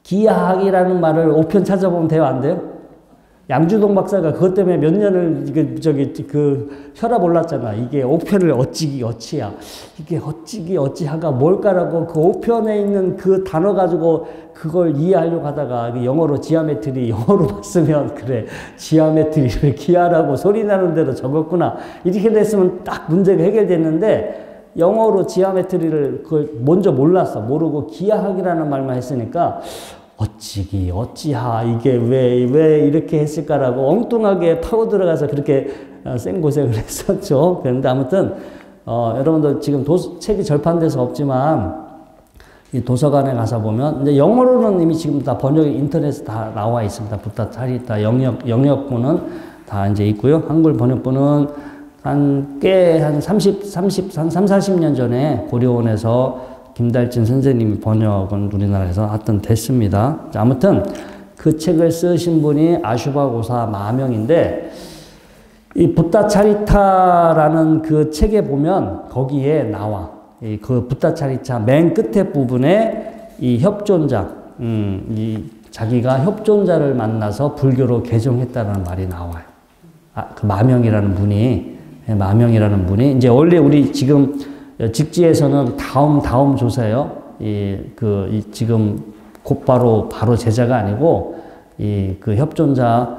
기하학이라는 말을 우편 찾아보면 돼요? 안 돼요? 양주동 박사가 그것 때문에 몇 년을 혈압 올랐잖아. 이게 오편을 어찌야. 이게 어찌하가 뭘까라고 그 오편에 있는 그 단어 가지고 그걸 이해하려고 하다가 영어로 영어로 봤으면 그래. 지오메트리를 기하라고 소리 나는 대로 적었구나. 이렇게 됐으면 딱 문제가 해결됐는데 영어로 지오메트리를 그걸 먼저 모르고 기하학이라는 말만 했으니까 어찌하 이게 왜 이렇게 했을까라고 엉뚱하게 파고 들어가서 그렇게 생고생을 했었죠. 그런데 아무튼 여러분들 지금 책이 절판돼서 없지만 이 도서관에 가서 보면 이제 영어로는 이미 지금 다 번역이 인터넷에 다 나와 있습니다. 붓다 차리다 영역본은 다 이제 있고요. 한글 번역본은 한 40년 전에 고려원에서 김달진 선생님이 번역은 우리나라에서 하여튼 됐습니다. 아무튼 그 책을 쓰신 분이 아슈바고사 마명인데 이 붓다 차리타라는 그 책에 보면 거기에 나와. 그 붓다 차리타 맨 끝에 부분에 이 협존자, 자기가 협존자를 만나서 불교로 개종했다는 말이 나와요. 그 마명이라는 분이 이제 원래 우리 지금 직지에서는 다음 조사예요. 지금 곧바로 제자가 아니고 그 협존자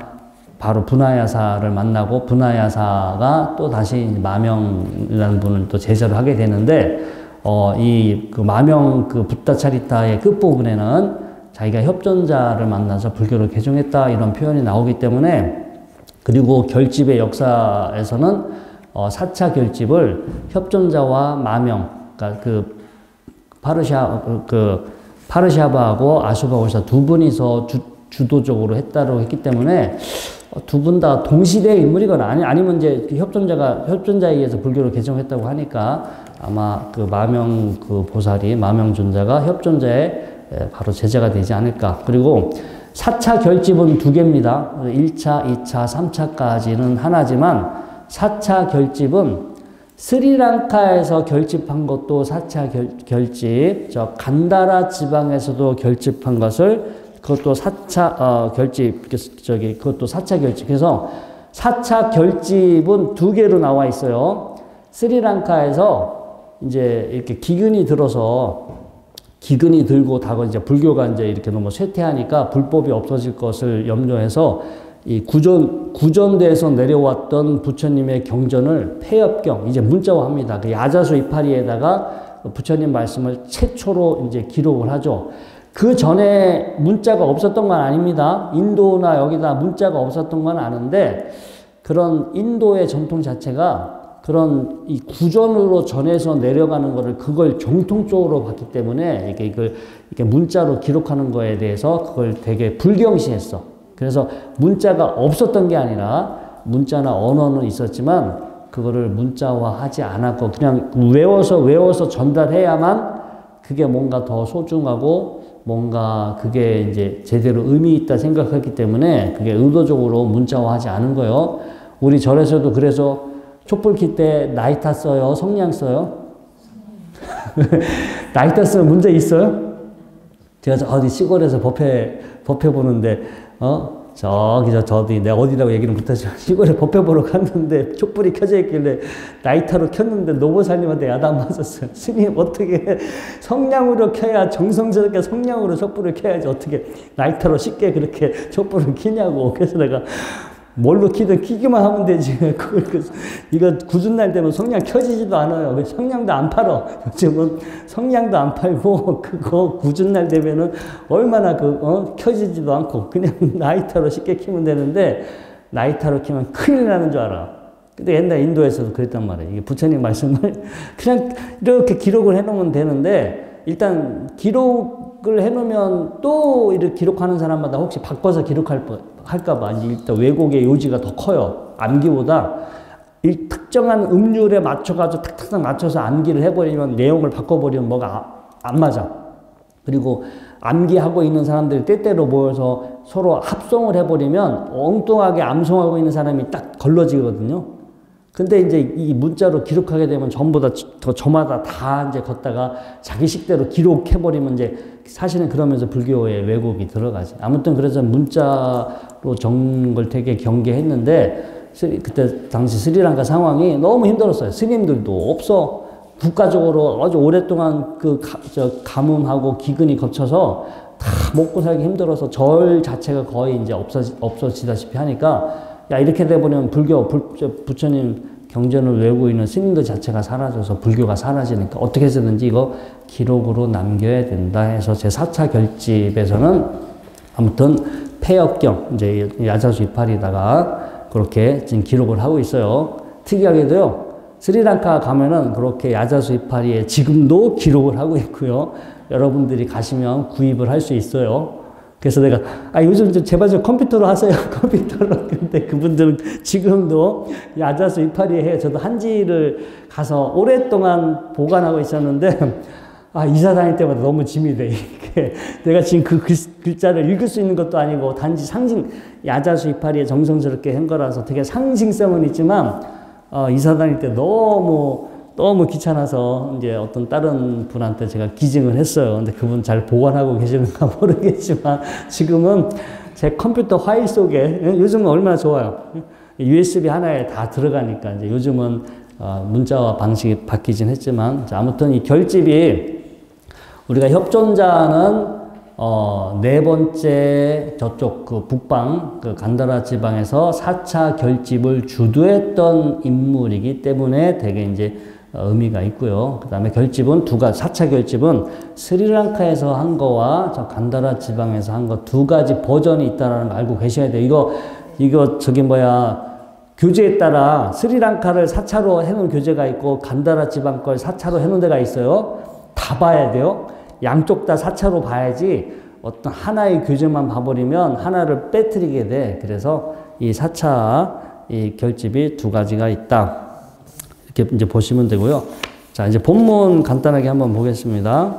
바로 분하야사를 만나고 분하야사가 또 다시 마명이라는 분을 또 제자로 하게 되는데 그 마명 그 붓다차리타의 끝부분에는 자기가 협존자를 만나서 불교를 개종했다 이런 표현이 나오기 때문에 그리고 결집의 역사에서는 4차 결집을 협존자와 마명, 그러니까 파르샤바하고 아슈바고사 두 분이서 주도적으로 했다고 했기 때문에 두 분 다 동시대 인물이거나 아니면 이제 협존자에 의해서 불교를 개정했다고 하니까 아마 그 마명 그 보살이 마명존자가 협존자의 바로 제자가 되지 않을까. 그리고 4차 결집은 두 개입니다. 1차, 2차, 3차까지는 하나지만 4차 결집은 스리랑카에서 결집한 것도 4차 결집, 저 간다라 지방에서도 결집한 것을 그것도 4차 결집, 그것도 4차 결집. 그래서 4차 결집은 두 개로 나와 있어요. 스리랑카에서 이제 이렇게 기근이 들고 다가 이제 불교가 이제 이렇게 너무 쇠퇴하니까 불법이 없어질 것을 염려해서 이 구전대에서 내려왔던 부처님의 경전을 폐엽경, 이제 문자화합니다. 그 야자수 이파리에다가 부처님 말씀을 최초로 이제 기록을 하죠. 그 전에 문자가 없었던 건 아닙니다. 인도나 여기다 문자가 없었던 건 아는데, 그런 인도의 전통 자체가 그런 이 구전으로 전해서 내려가는 거를 그걸 정통적으로 봤기 때문에 이렇게 문자로 기록하는 거에 대해서 그걸 되게 불경시했어. 그래서 문자가 없었던 게 아니라 문자나 언어는 있었지만 그거를 문자화하지 않았고 그냥 외워서 전달해야만 그게 뭔가 더 소중하고 뭔가 그게 이제 제대로 의미 있다 생각했기 때문에 그게 의도적으로 문자화하지 않은 거예요. 우리 절에서도 그래서 촛불 켤 때 나이타 써요? 성냥 써요? 나이타 쓰면 문제 있어요? 제가 어디 시골에서 법회 보는데, 저기 내가 어디라고 얘기는 못하지만 시골에 법회 보러 갔는데 촛불이 켜져 있길래 나이타로 켰는데 노보사님한테 야단 맞았어요. 스님 어떻게 성냥으로 켜야 정성스럽게 성냥으로 촛불을 켜야지 어떻게 나이타로 쉽게 그렇게 촛불을 켜냐고. 그래서 내가 뭘로 키든 키기만 하면 되지. 이거 굳은 날 되면 성냥 켜지지도 않아요. 성냥도 안 팔아. 요즘은 성냥도 안 팔고, 그거 굳은 날 되면은 얼마나 켜지지도 않고, 그냥 나이타로 쉽게 키면 되는데, 나이타로 키면 큰일 나는 줄 알아. 근데 옛날 인도에서도 그랬단 말이에요. 이게 부처님 말씀을 그냥 이렇게 기록을 해놓으면 되는데, 일단 기록을 해놓으면 또 이렇게 기록하는 사람마다 혹시 바꿔서 할까봐 일단 왜곡의 요지가 더 커요. 암기보다 이 특정한 음률에 맞춰가지고 탁탁탁 맞춰서 암기를 해버리면 내용을 바꿔버리면 뭐가 안 맞아. 그리고 암기하고 있는 사람들이 때때로 모여서 서로 합성을 해버리면 엉뚱하게 암송하고 있는 사람이 딱 걸러지거든요. 근데 이제 이 문자로 기록하게 되면 전부 다 저마다 다 이제 걷다가 자기 식대로 기록해버리면 이제 사실은 그러면서 불교의 왜곡이 들어가지. 아무튼 그래서 문자로 적는 걸 되게 경계했는데 그때 당시 스리랑카 상황이 너무 힘들었어요. 스님들도 없어. 국가적으로 아주 오랫동안 가뭄하고 기근이 겹쳐서 다 먹고 살기 힘들어서 절 자체가 거의 이제 없어지다시피 하니까 야, 이렇게 돼버리면 부처님 경전을 외우고 있는 스님들 자체가 사라져서 불교가 사라지니까 어떻게 해서든지 이거 기록으로 남겨야 된다 해서 제 4차 결집에서는 아무튼 폐엽경, 이제 야자수 이파리에다가 그렇게 지금 기록을 하고 있어요. 특이하게도요, 스리랑카 가면은 그렇게 야자수 이파리에 지금도 기록을 하고 있고요. 여러분들이 가시면 구입을 할 수 있어요. 그래서 내가 요즘 제발 좀 컴퓨터로 하세요. 컴퓨터로. 근데 그분들은 지금도 야자수 이파리에 해요. 저도 한지를 가서 오랫동안 보관하고 있었는데 이사 다닐 때마다 너무 짐이 돼. 이게 내가 지금 그 글자를 읽을 수 있는 것도 아니고 단지 상징, 야자수 이파리에 정성스럽게 한 거라서 되게 상징성은 있지만 이사 다닐 때 너무 귀찮아서 이제 어떤 다른 분한테 제가 기증을 했어요. 근데 그분 잘 보관하고 계시는가 모르겠지만 지금은 제 컴퓨터 파일 속에 요즘은 얼마나 좋아요. USB 하나에 다 들어가니까 이제 요즘은 문자와 방식이 바뀌긴 했지만 아무튼 이 결집이 우리가 협존자는 네 번째 저쪽 그 북방 그 간다라 지방에서 4차 결집을 주도했던 인물이기 때문에 되게 이제 의미가 있고요. 그 다음에 결집은 4차 결집은 스리랑카에서 한 거와 저 간다라 지방에서 한 거 두 가지 버전이 있다는 걸 알고 계셔야 돼요. 이거 교재에 따라 스리랑카를 4차로 해놓은 교재가 있고 간다라 지방 걸 4차로 해놓은 데가 있어요. 다 봐야 돼요. 양쪽 다 4차로 봐야지 어떤 하나의 교재만 봐버리면 하나를 빼뜨리게 돼. 그래서 이 4차 이 결집이 두 가지가 있다. 이렇게 이제 보시면 되고요. 자, 이제 본문 간단하게 한번 보겠습니다.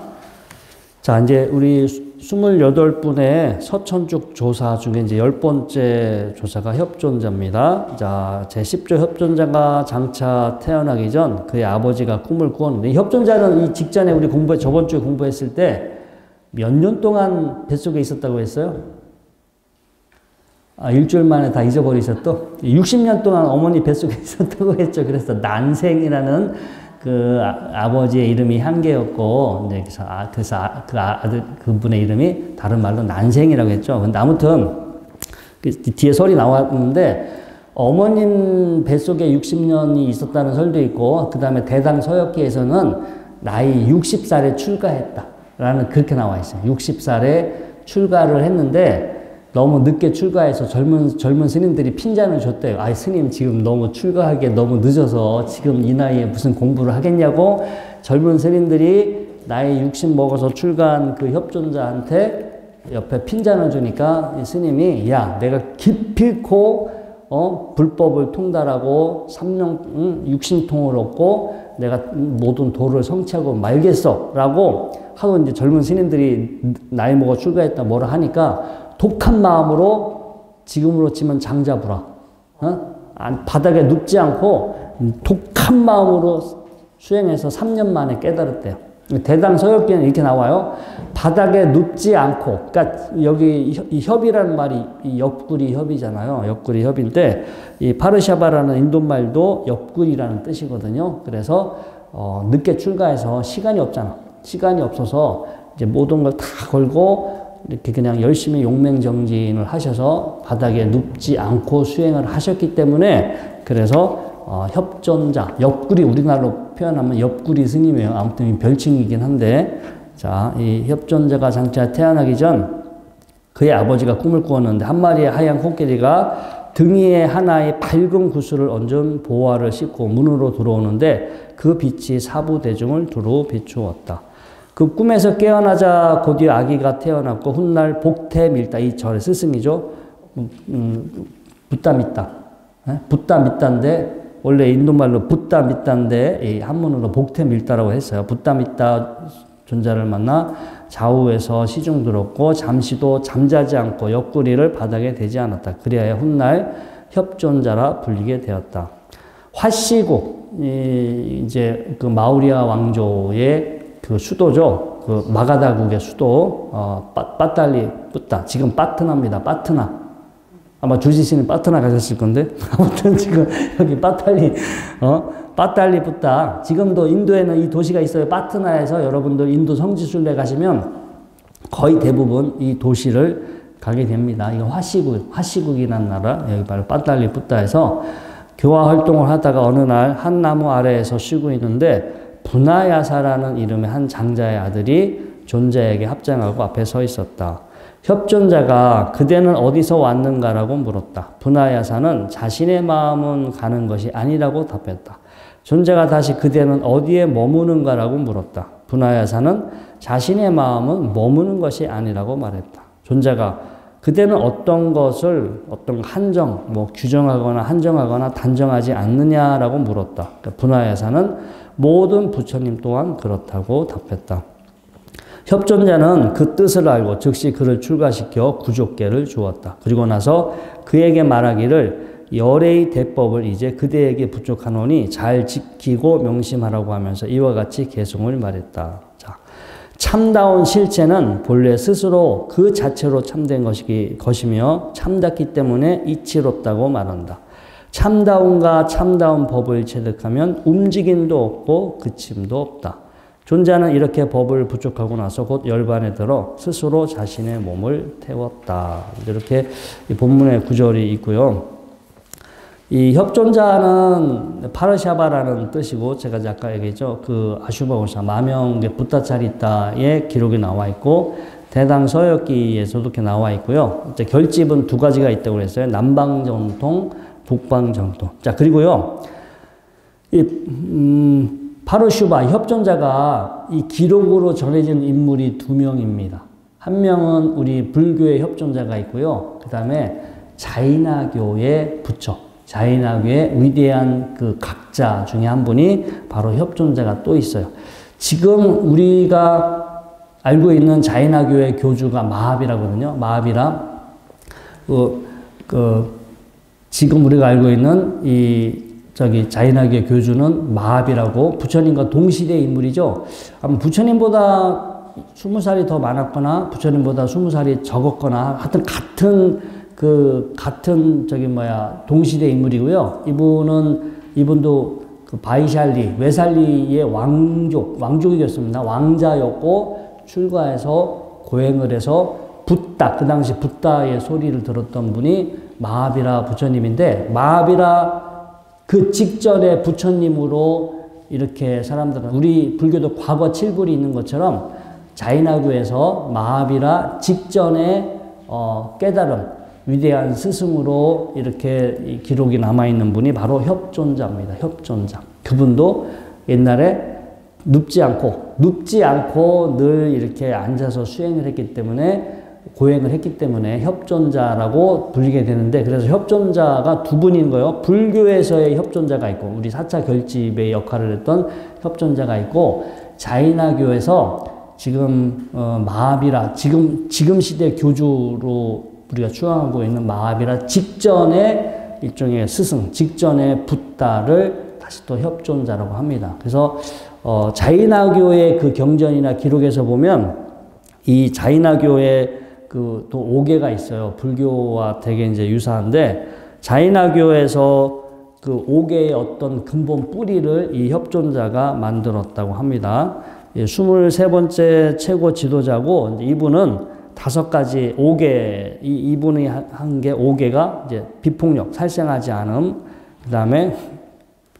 자, 이제 우리 28분의 서천죽 조사 중에 이제 10번째 조사가 협존자입니다. 자, 제10조 협존자가 장차 태어나기 전 그의 아버지가 꿈을 꾸었는데, 협존자는 이 직전에 우리 저번 주에 공부했을 때 몇 년 동안 뱃속에 있었다고 했어요? 일주일 만에 다 잊어버리셨또? 60년 동안 어머니 뱃속에 있었다고 했죠. 그래서 난생이라는 그 아버지의 이름이 한계였고, 그래서 그 아들, 그분의 이름이 다른 말로 난생이라고 했죠. 근데 아무튼, 뒤에 설이 나왔는데, 어머님 뱃속에 60년이 있었다는 설도 있고, 그 다음에 대당 서역기에서는 나이 60살에 출가했다. 라는 그렇게 나와 있어요. 60살에 출가를 했는데, 너무 늦게 출가해서 젊은 스님들이 핀잔을 줬대요. 아이, 스님 지금 너무 출가하기에 너무 늦어서 지금 이 나이에 무슨 공부를 하겠냐고 젊은 스님들이 나이 60 먹어서 출가한 그 협존자한테 옆에 핀잔을 주니까 이 스님이, 야, 내가 기필코 불법을 통달하고 육신통을 얻고 내가 모든 도를 성취하고 말겠어 라고 하도 이제 젊은 스님들이 나이 먹어 출가했다 뭐라 하니까 독한 마음으로, 지금으로 치면 장자부라, 바닥에 눕지 않고 독한 마음으로 수행해서 3년 만에 깨달았대요. 대당 서역기는 이렇게 나와요. 바닥에 눕지 않고, 그러니까 여기 이 협이라는 말이 이 옆구리 협이잖아요. 옆구리 협인데, 이 파르샤바라는 인도말도 옆구리라는 뜻이거든요. 그래서 늦게 출가해서 시간이 없잖아. 시간이 없어서 이제 모든 걸 다 걸고 이렇게 그냥 열심히 용맹정진을 하셔서 바닥에 눕지 않고 수행을 하셨기 때문에, 그래서 협존자, 옆구리, 우리나라로 표현하면 옆구리 스님이에요. 아무튼 별칭이긴 한데, 자, 이 협존자가 장차 태어나기 전 그의 아버지가 꿈을 꾸었는데, 한 마리의 하얀 코끼리가 등 위에 하나의 밝은 구슬을 얹은 보화를 싣고 문으로 들어오는데, 그 빛이 사부 대중을 두루 비추었다. 그 꿈에서 깨어나자 곧이어 아기가 태어났고, 훗날 복태 밀다, 이 절의 스승이죠. 붓다 믿다. 붓다 믿다인데, 원래 인도말로 붓다 믿다인데, 한문으로 복태 밀다라고 했어요. 붓다 믿다 존자를 만나 좌우에서 시중 들었고, 잠시도 잠자지 않고 옆구리를 바닥에 대지 않았다. 그리하여 훗날 협존자라 불리게 되었다. 화시국, 이제 그 마우리아 왕조의 그 수도죠. 그 마가다국의 수도, 빠탈리 붓다. 지금 빠트나입니다. 빠트나. 아마 주지씨는 빠트나 가셨을 건데. 아무튼 지금 여기 빠탈리 붓다. 지금도 인도에는 이 도시가 있어요. 빠트나에서 여러분들 인도 성지순례 가시면 거의 대부분 이 도시를 가게 됩니다. 이거 화시국이라는 나라. 여기 바로 빠탈리 붓다에서 교화 활동을 하다가 어느 날 한 나무 아래에서 쉬고 있는데, 분하야사라는 이름의 한 장자의 아들이 존자에게 합장하고 앞에 서 있었다. 협존자가 그대는 어디서 왔는가라고 물었다. 분하야사는 자신의 마음은 가는 것이 아니라고 답했다. 존자가 다시 그대는 어디에 머무는가라고 물었다. 분하야사는 자신의 마음은 머무는 것이 아니라고 말했다. 존자가 그대는 어떤 한정, 규정하거나 한정하거나 단정하지 않느냐라고 물었다. 분하야사는 모든 부처님 또한 그렇다고 답했다. 협존자는 그 뜻을 알고 즉시 그를 출가시켜 구족계를 주었다. 그리고 나서 그에게 말하기를, 열애의 대법을 이제 그대에게 부족하노니 잘 지키고 명심하라고 하면서 이와 같이 개송을 말했다. 자, 참다운 실체는 본래 스스로 그 자체로 참된 것이며 참답기 때문에 이치롭다고 말한다. 참다움과 참다운 법을 체득하면 움직임도 없고 그침도 없다. 존자는 이렇게 법을 부족하고 나서 곧 열반에 들어 스스로 자신의 몸을 태웠다. 이렇게 이 본문의 구절이 있고요. 이 협존자는 파르샤바라는 뜻이고, 제가 아까 얘기했죠. 그 아슈바고사, 마명의 붓다차리타의 기록이 나와 있고, 대당 서역기에서도 이렇게 나와 있고요. 이제 결집은 두 가지가 있다고 그랬어요. 남방정통, 북방정통. 자, 그리고요. 파르슈바, 협존자가 이 기록으로 전해진 인물이 두 명입니다. 한 명은 우리 불교의 협존자가 있고요. 그 다음에 자인하교의 부처, 자인하교의 위대한 그 각자 중에 한 분이 바로 협존자가 또 있어요. 지금 우리가 알고 있는 자인하교의 교주가 마하비라거든요. 마하비라. 지금 우리가 알고 있는 자인하교의 교주는 마하비라고 부처님과 동시대 인물이죠. 아마 부처님보다 20살이 더 많았거나 부처님보다 20살이 적었거나 하여튼 같은 동시대 인물이고요. 이분도 그 바이샬리, 외살리의 왕족이었습니다. 왕자였고 출가해서 고행을 해서 붓다, 그 당시 붓다의 소리를 들었던 분이 마하비라 부처님인데, 마하비라 그 직전에 부처님으로 이렇게 사람들은, 우리 불교도 과거 7불이 있는 것처럼 자인하교에서 마하비라 직전에 깨달은 위대한 스승으로 이렇게 기록이 남아있는 분이 바로 협존자입니다. 협존자. 그분도 옛날에 눕지 않고 늘 이렇게 앉아서 수행을 했기 때문에, 고행을 했기 때문에 협존자라고 불리게 되는데, 그래서 협존자가 두 분인 거예요. 불교에서의 협존자가 있고, 우리 4차 결집의 역할을 했던 협존자가 있고, 자인하교에서 지금 마하비라, 지금 시대 교주로 우리가 추앙하고 있는 마하비라 직전의 일종의 스승, 직전의 붓다를 다시 또 협존자라고 합니다. 그래서 자인하교의 그 경전이나 기록에서 보면 이 자인하교의 그 또 5개가 있어요. 불교와 되게 이제 유사한데, 자인하교에서 그 5개의 어떤 근본 뿌리를 이 협존자가 만들었다고 합니다. 23번째 최고 지도자고, 이분은 5가지 5개, 이분이 한 게 5개가 이제 비폭력, 살생하지 않음, 그 다음에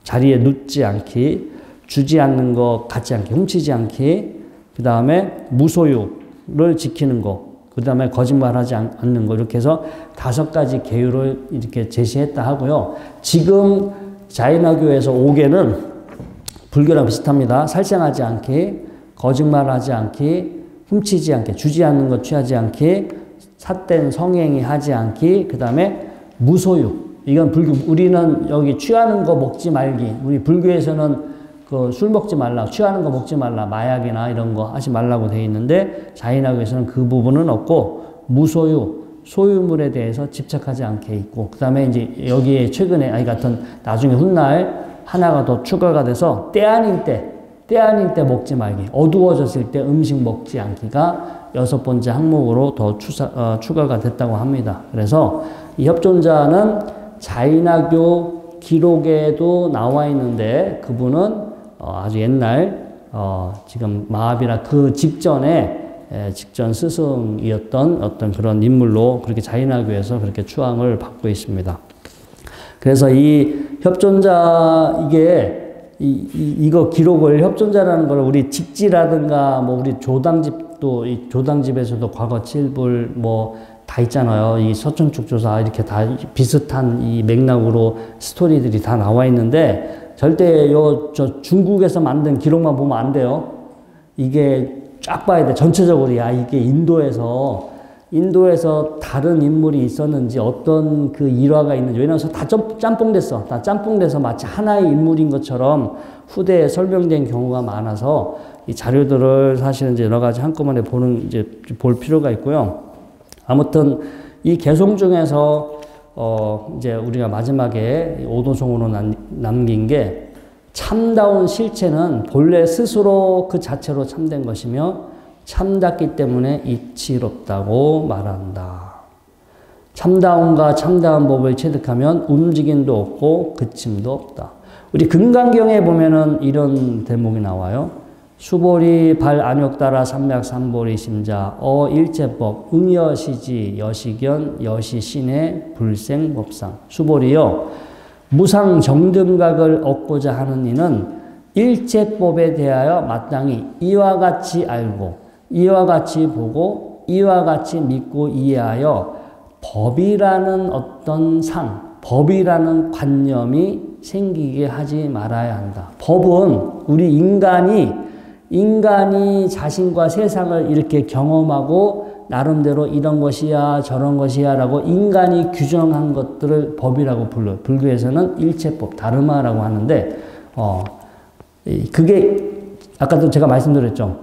자리에 눕지 않기, 주지 않는 것 갖지 않기, 훔치지 않기, 그 다음에 무소유를 지키는 것, 그 다음에 거짓말하지 않는 것, 이렇게 해서 5가지 계율을 이렇게 제시했다 하고요. 지금 자인하교에서 5개는 불교랑 비슷합니다. 살생하지 않기, 거짓말하지 않기, 훔치지 않기, 주지 않는 것 취하지 않기, 삿된 성행위 하지 않기, 그 다음에 무소유. 이건 불교, 우리는 여기 취하는 거 먹지 말기. 우리 불교에서는 그 술 먹지 말라, 취하는 거 먹지 말라, 마약이나 이런 거 하지 말라고 돼 있는데, 자인하교에서는 그 부분은 없고, 무소유, 소유물에 대해서 집착하지 않게 있고, 그 다음에 이제 여기에 최근에, 나중에 훗날 하나가 더 추가가 돼서, 때 아닌 때 먹지 말기, 어두워졌을 때 음식 먹지 않기가 6번째 항목으로 더 추가가 됐다고 합니다. 그래서 이 협존자는 자인하교 기록에도 나와 있는데, 그분은 아주 옛날 지금 마하비라 그 직전 스승이었던 어떤 그런 인물로 그렇게 자인하교에서 그렇게 추앙을 받고 있습니다. 그래서 이 협존자, 이거 기록을, 협존자라는 걸 우리 직지라든가 뭐 우리 조당집도, 이 조당집에서도 과거 7불 뭐 다 있잖아요. 이 서천축조사 이렇게 다 비슷한 이 맥락으로 스토리들이 다 나와 있는데, 절대 저 중국에서 만든 기록만 보면 안 돼요. 이게 쫙 봐야 돼. 전체적으로, 이게 인도에서 다른 인물이 있었는지, 어떤 그 일화가 있는지, 왜냐면 다 짬뽕됐어. 다 짬뽕돼서 마치 하나의 인물인 것처럼 후대에 설명된 경우가 많아서 이 자료들을 사실은 이제 여러 가지 한꺼번에 볼 필요가 있고요. 아무튼 이 개송 중에서 이제 우리가 마지막에 오도송으로 남긴 게, 참다운 실체는 본래 스스로 그 자체로 참된 것이며 참답기 때문에 이치롭다고 말한다. 참다움과 참다운 법을 체득하면 움직임도 없고 그침도 없다. 우리 금강경에 보면은 이런 대목이 나와요. 수보리 발 안욕 따라 삼맥 삼보리 심자 일체법 응여시지 여시견 여시신의 불생법상. 수보리요, 무상 정등각을 얻고자 하는 이는 일체법에 대하여 마땅히 이와 같이 알고, 이와 같이 보고, 이와 같이 믿고 이해하여 법이라는 어떤 법이라는 관념이 생기게 하지 말아야 한다. 법은 우리 인간이 자신과 세상을 이렇게 경험하고 나름대로 이런 것이야 저런 것이야 라고 인간이 규정한 것들을 법이라고 불러요. 불교에서는 일체법, 다르마라고 하는데 그게 아까도 제가 말씀드렸죠.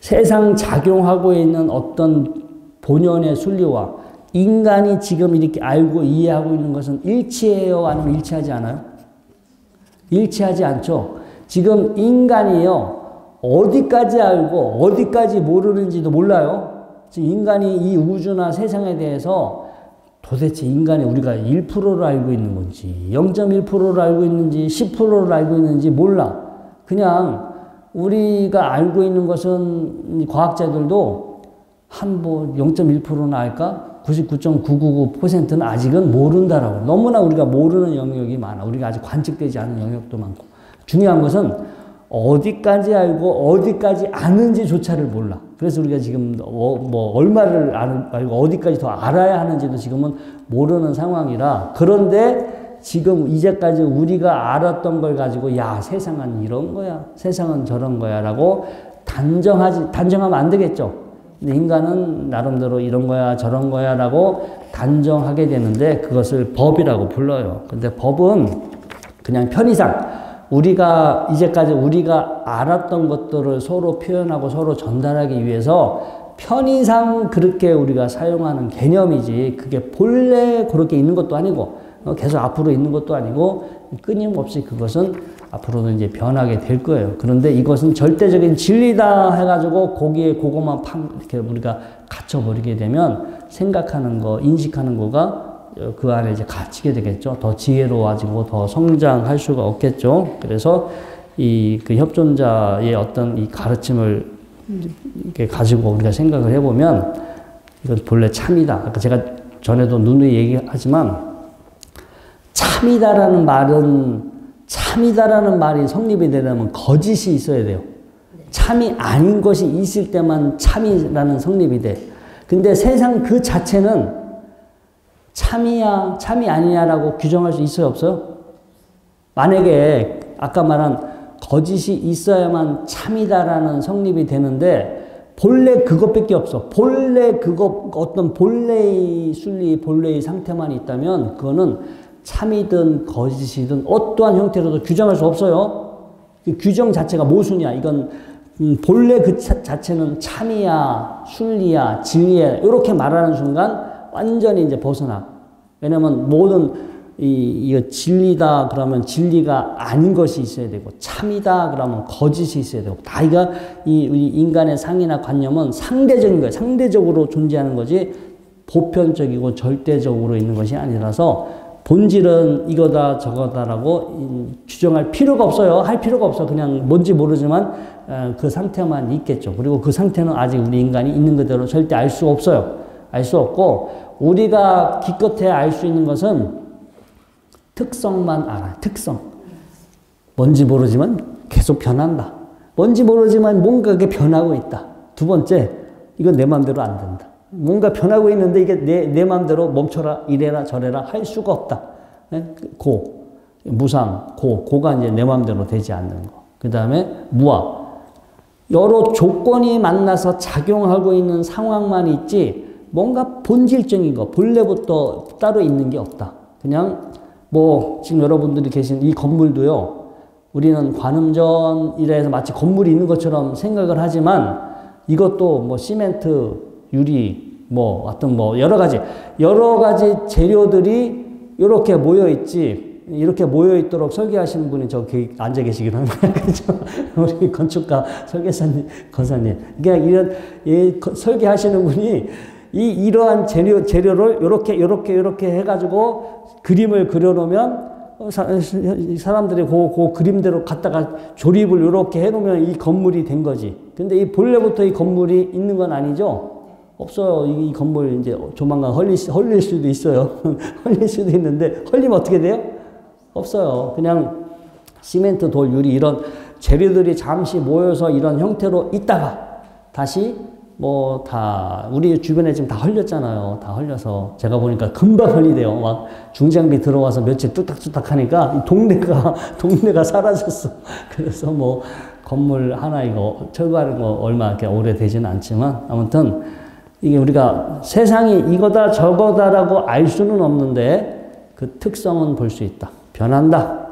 세상 작용하고 있는 어떤 본연의 순리와 인간이 지금 이렇게 알고 이해하고 있는 것은 일치해요? 아니면 일치하지 않아요? 일치하지 않죠. 지금 인간이요. 어디까지 알고 어디까지 모르는지도 몰라요. 지금 인간이 이 우주나 세상에 대해서 도대체 인간이 우리가 1%를 알고 있는 건지 0.1%를 알고 있는지 10%를 알고 있는지 몰라. 그냥 우리가 알고 있는 것은 과학자들도 한 뭐 0.1%나 알까? 99.999%는 아직은 모른다라고. 너무나 우리가 모르는 영역이 많아. 우리가 아직 관측되지 않은 영역도 많고. 중요한 것은 어디까지 알고 어디까지 아는지조차를 몰라. 그래서 우리가 지금 뭐 얼마를 알고 어디까지 더 알아야 하는지도 지금은 모르는 상황이라. 그런데 지금 이제까지 우리가 알았던 걸 가지고 야 세상은 이런 거야. 세상은 저런 거야 라고 단정하면 안 되겠죠. 근데 인간은 나름대로 이런 거야 저런 거야 라고 단정하게 되는데 그것을 법이라고 불러요. 근데 법은 그냥 편의상 우리가 이제까지 우리가 알았던 것들을 서로 표현하고 서로 전달하기 위해서 편의상 그렇게 우리가 사용하는 개념이지 그게 본래 그렇게 있는 것도 아니고 계속 앞으로 있는 것도 아니고 끊임없이 그것은 앞으로도 이제 변하게 될 거예요. 그런데 이것은 절대적인 진리다 해가지고 거기에 그것만 이렇게 우리가 갇혀버리게 되면 생각하는 거, 인식하는 거가 그 안에 이제 갇히게 되겠죠. 더 지혜로워지고 더 성장할 수가 없겠죠. 그래서 그 협존자의 어떤 이 가르침을 이렇게 가지고 우리가 생각을 해보면 이건 본래 참이다. 아까 제가 전에도 누누이 얘기하지만 참이다라는 말이 성립이 되려면 거짓이 있어야 돼요. 참이 아닌 것이 있을 때만 참이라는 성립이 돼. 근데 세상 그 자체는 참이야, 참이 아니냐라고 규정할 수 있어요, 없어요? 만약에 아까 말한 거짓이 있어야만 참이다라는 성립이 되는데 본래 그것밖에 없어. 본래 그것 어떤 본래의 순리, 본래의 상태만 있다면 그거는 참이든 거짓이든 어떠한 형태로도 규정할 수 없어요. 그 규정 자체가 모순이야. 이건 본래 그 자체는 참이야, 순리야, 진리야 이렇게 말하는 순간 완전히 이제 벗어나. 왜냐면 모든 이거 진리다 그러면 진리가 아닌 것이 있어야 되고 참이다 그러면 거짓이 있어야 되고 다 이거 우리 인간의 상이나 관념은 상대적인 거예요. 상대적으로 존재하는 거지 보편적이고 절대적으로 있는 것이 아니라서 본질은 이거다 저거다라고 규정할 필요가 없어요. 할 필요가 없어. 그냥 뭔지 모르지만 그 상태만 있겠죠. 그리고 그 상태는 아직 우리 인간이 있는 그대로 절대 알 수 없어요. 알 수 없고 우리가 기껏해 알 수 있는 것은 특성만 알아요. 특성. 뭔지 모르지만 계속 변한다. 뭔지 모르지만 뭔가 그게 변하고 있다. 두 번째, 이건 내 마음대로 안 된다. 뭔가 변하고 있는데 이게 내 마음대로 멈춰라, 이래라, 저래라 할 수가 없다. 무상, 고가 이제 내 마음대로 되지 않는 거. 그 다음에 무아. 여러 조건이 만나서 작용하고 있는 상황만 있지 뭔가 본질적인 거, 본래부터 따로 있는 게 없다. 그냥 지금 여러분들이 계신 이 건물도요, 우리는 관음전이라 해서 마치 건물이 있는 것처럼 생각을 하지만 이것도 시멘트, 유리, 어떤 여러 가지 재료들이 이렇게 모여있지, 이렇게 모여있도록 설계하시는 분이 저기 앉아 계시긴 합니다. 그죠? 우리 건축가 설계사님, 건사님. 그러니까 설계하시는 분이 이러한 재료를 이렇게 해가지고 그림을 그려놓으면 사람들이 그 그림대로 갖다가 조립을 이렇게 해놓으면 이 건물이 된 거지. 근데 이 본래부터 이 건물이 있는 건 아니죠? 없어요. 이 건물 이제 조만간 헐릴 수도 있어요. 헐릴 수도 있는데, 헐리면 어떻게 돼요? 없어요. 그냥 시멘트, 돌, 유리 이런 재료들이 잠시 모여서 이런 형태로 있다가 다시 우리 주변에 지금 다 헐렸잖아요. 다 헐려서. 제가 보니까 금방 헐리대요. 막 중장비 들어와서 며칠 뚝딱뚝딱 하니까 동네가 사라졌어. 그래서 건물 하나 이거 철거하는 거 얼마 이렇게 오래 되지는 않지만 아무튼 이게 우리가 세상이 이거다 저거다라고 알 수는 없는데 그 특성은 볼 수 있다. 변한다.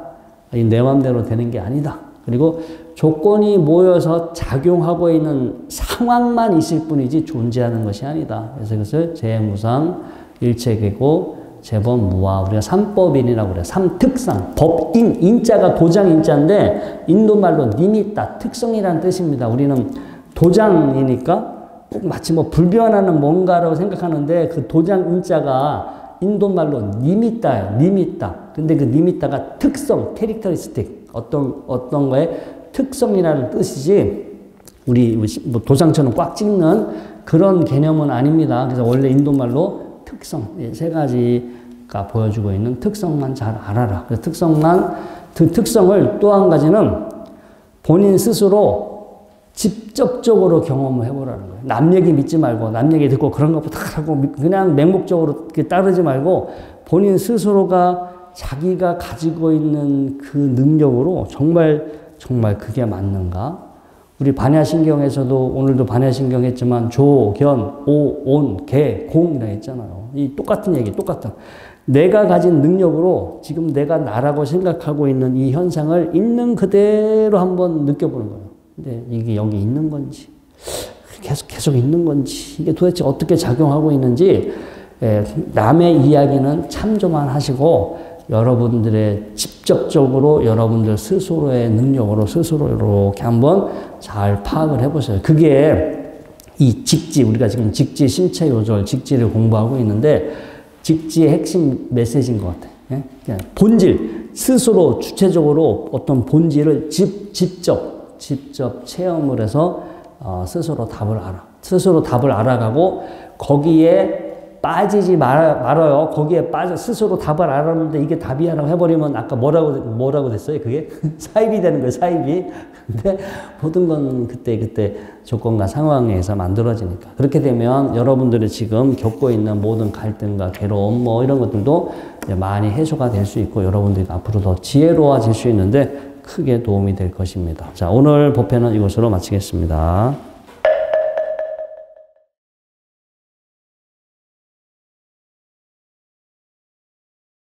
내 맘대로 되는 게 아니다. 그리고 조건이 모여서 작용하고 있는 상황만 있을 뿐이지 존재하는 것이 아니다. 그래서 이것을 재무상 일체계고 재범무화, 우리가 삼법인이라고 그래요. 삼특상, 법인, 인자가 도장 인자인데 인도말로 니미따, 특성이라는 뜻입니다. 우리는 도장이니까 꼭 마치 뭐 불변하는 뭔가라고 생각하는데 그 도장 인자가 인도말로 니미따예요. 니미따. 근데 그 니미따가 특성, 캐릭터리스틱, 어떤 거에 특성이라는 뜻이지 우리 뭐 도장처럼 꽉 찍는 그런 개념은 아닙니다. 그래서 원래 인도말로 특성, 세 가지가 보여주고 있는 특성만 잘 알아라. 그 특성을 또 한 가지는 본인 스스로 직접적으로 경험을 해보라는 거예요. 남 얘기 믿지 말고, 남 얘기 듣고 그런 것부터 하고, 그냥 맹목적으로 따르지 말고, 본인 스스로가 자기가 가지고 있는 그 능력으로 정말 그게 맞는가? 우리 반야신경에서도 오늘도 반야신경 했지만 조, 견, 오, 온, 개, 공이라 했잖아요. 이 똑같은 얘기, 똑같은. 내가 가진 능력으로 지금 내가 나라고 생각하고 있는 이 현상을 있는 그대로 한번 느껴보는 거예요. 근데 이게 여기 있는 건지, 계속 있는 건지, 이게 도대체 어떻게 작용하고 있는지, 남의 이야기는 참조만 하시고, 여러분들의 직접적으로 여러분들 스스로의 능력으로 스스로 이렇게 한번 잘 파악을 해보세요. 그게 이 직지, 우리가 지금 직지 신체 요절, 직지를 공부하고 있는데, 직지의 핵심 메시지인 것 같아요. 예? 그냥 본질, 스스로 주체적으로 어떤 본질을 직접 체험을 해서 스스로 답을 알아. 스스로 답을 알아가고 거기에 빠지지 말아요. 거기에 스스로 답을 알았는데 이게 답이야라고 해버리면 아까 뭐라고 됐어요? 그게 사입이 되는 거예요. 사입이. 근데 모든 건 그때 조건과 상황에서 만들어지니까. 그렇게 되면 여러분들이 지금 겪고 있는 모든 갈등과 괴로움 뭐 이런 것들도 많이 해소가 될 수 있고 여러분들이 앞으로 더 지혜로워질 수 있는데 크게 도움이 될 것입니다. 자, 오늘 법회는 이것으로 마치겠습니다.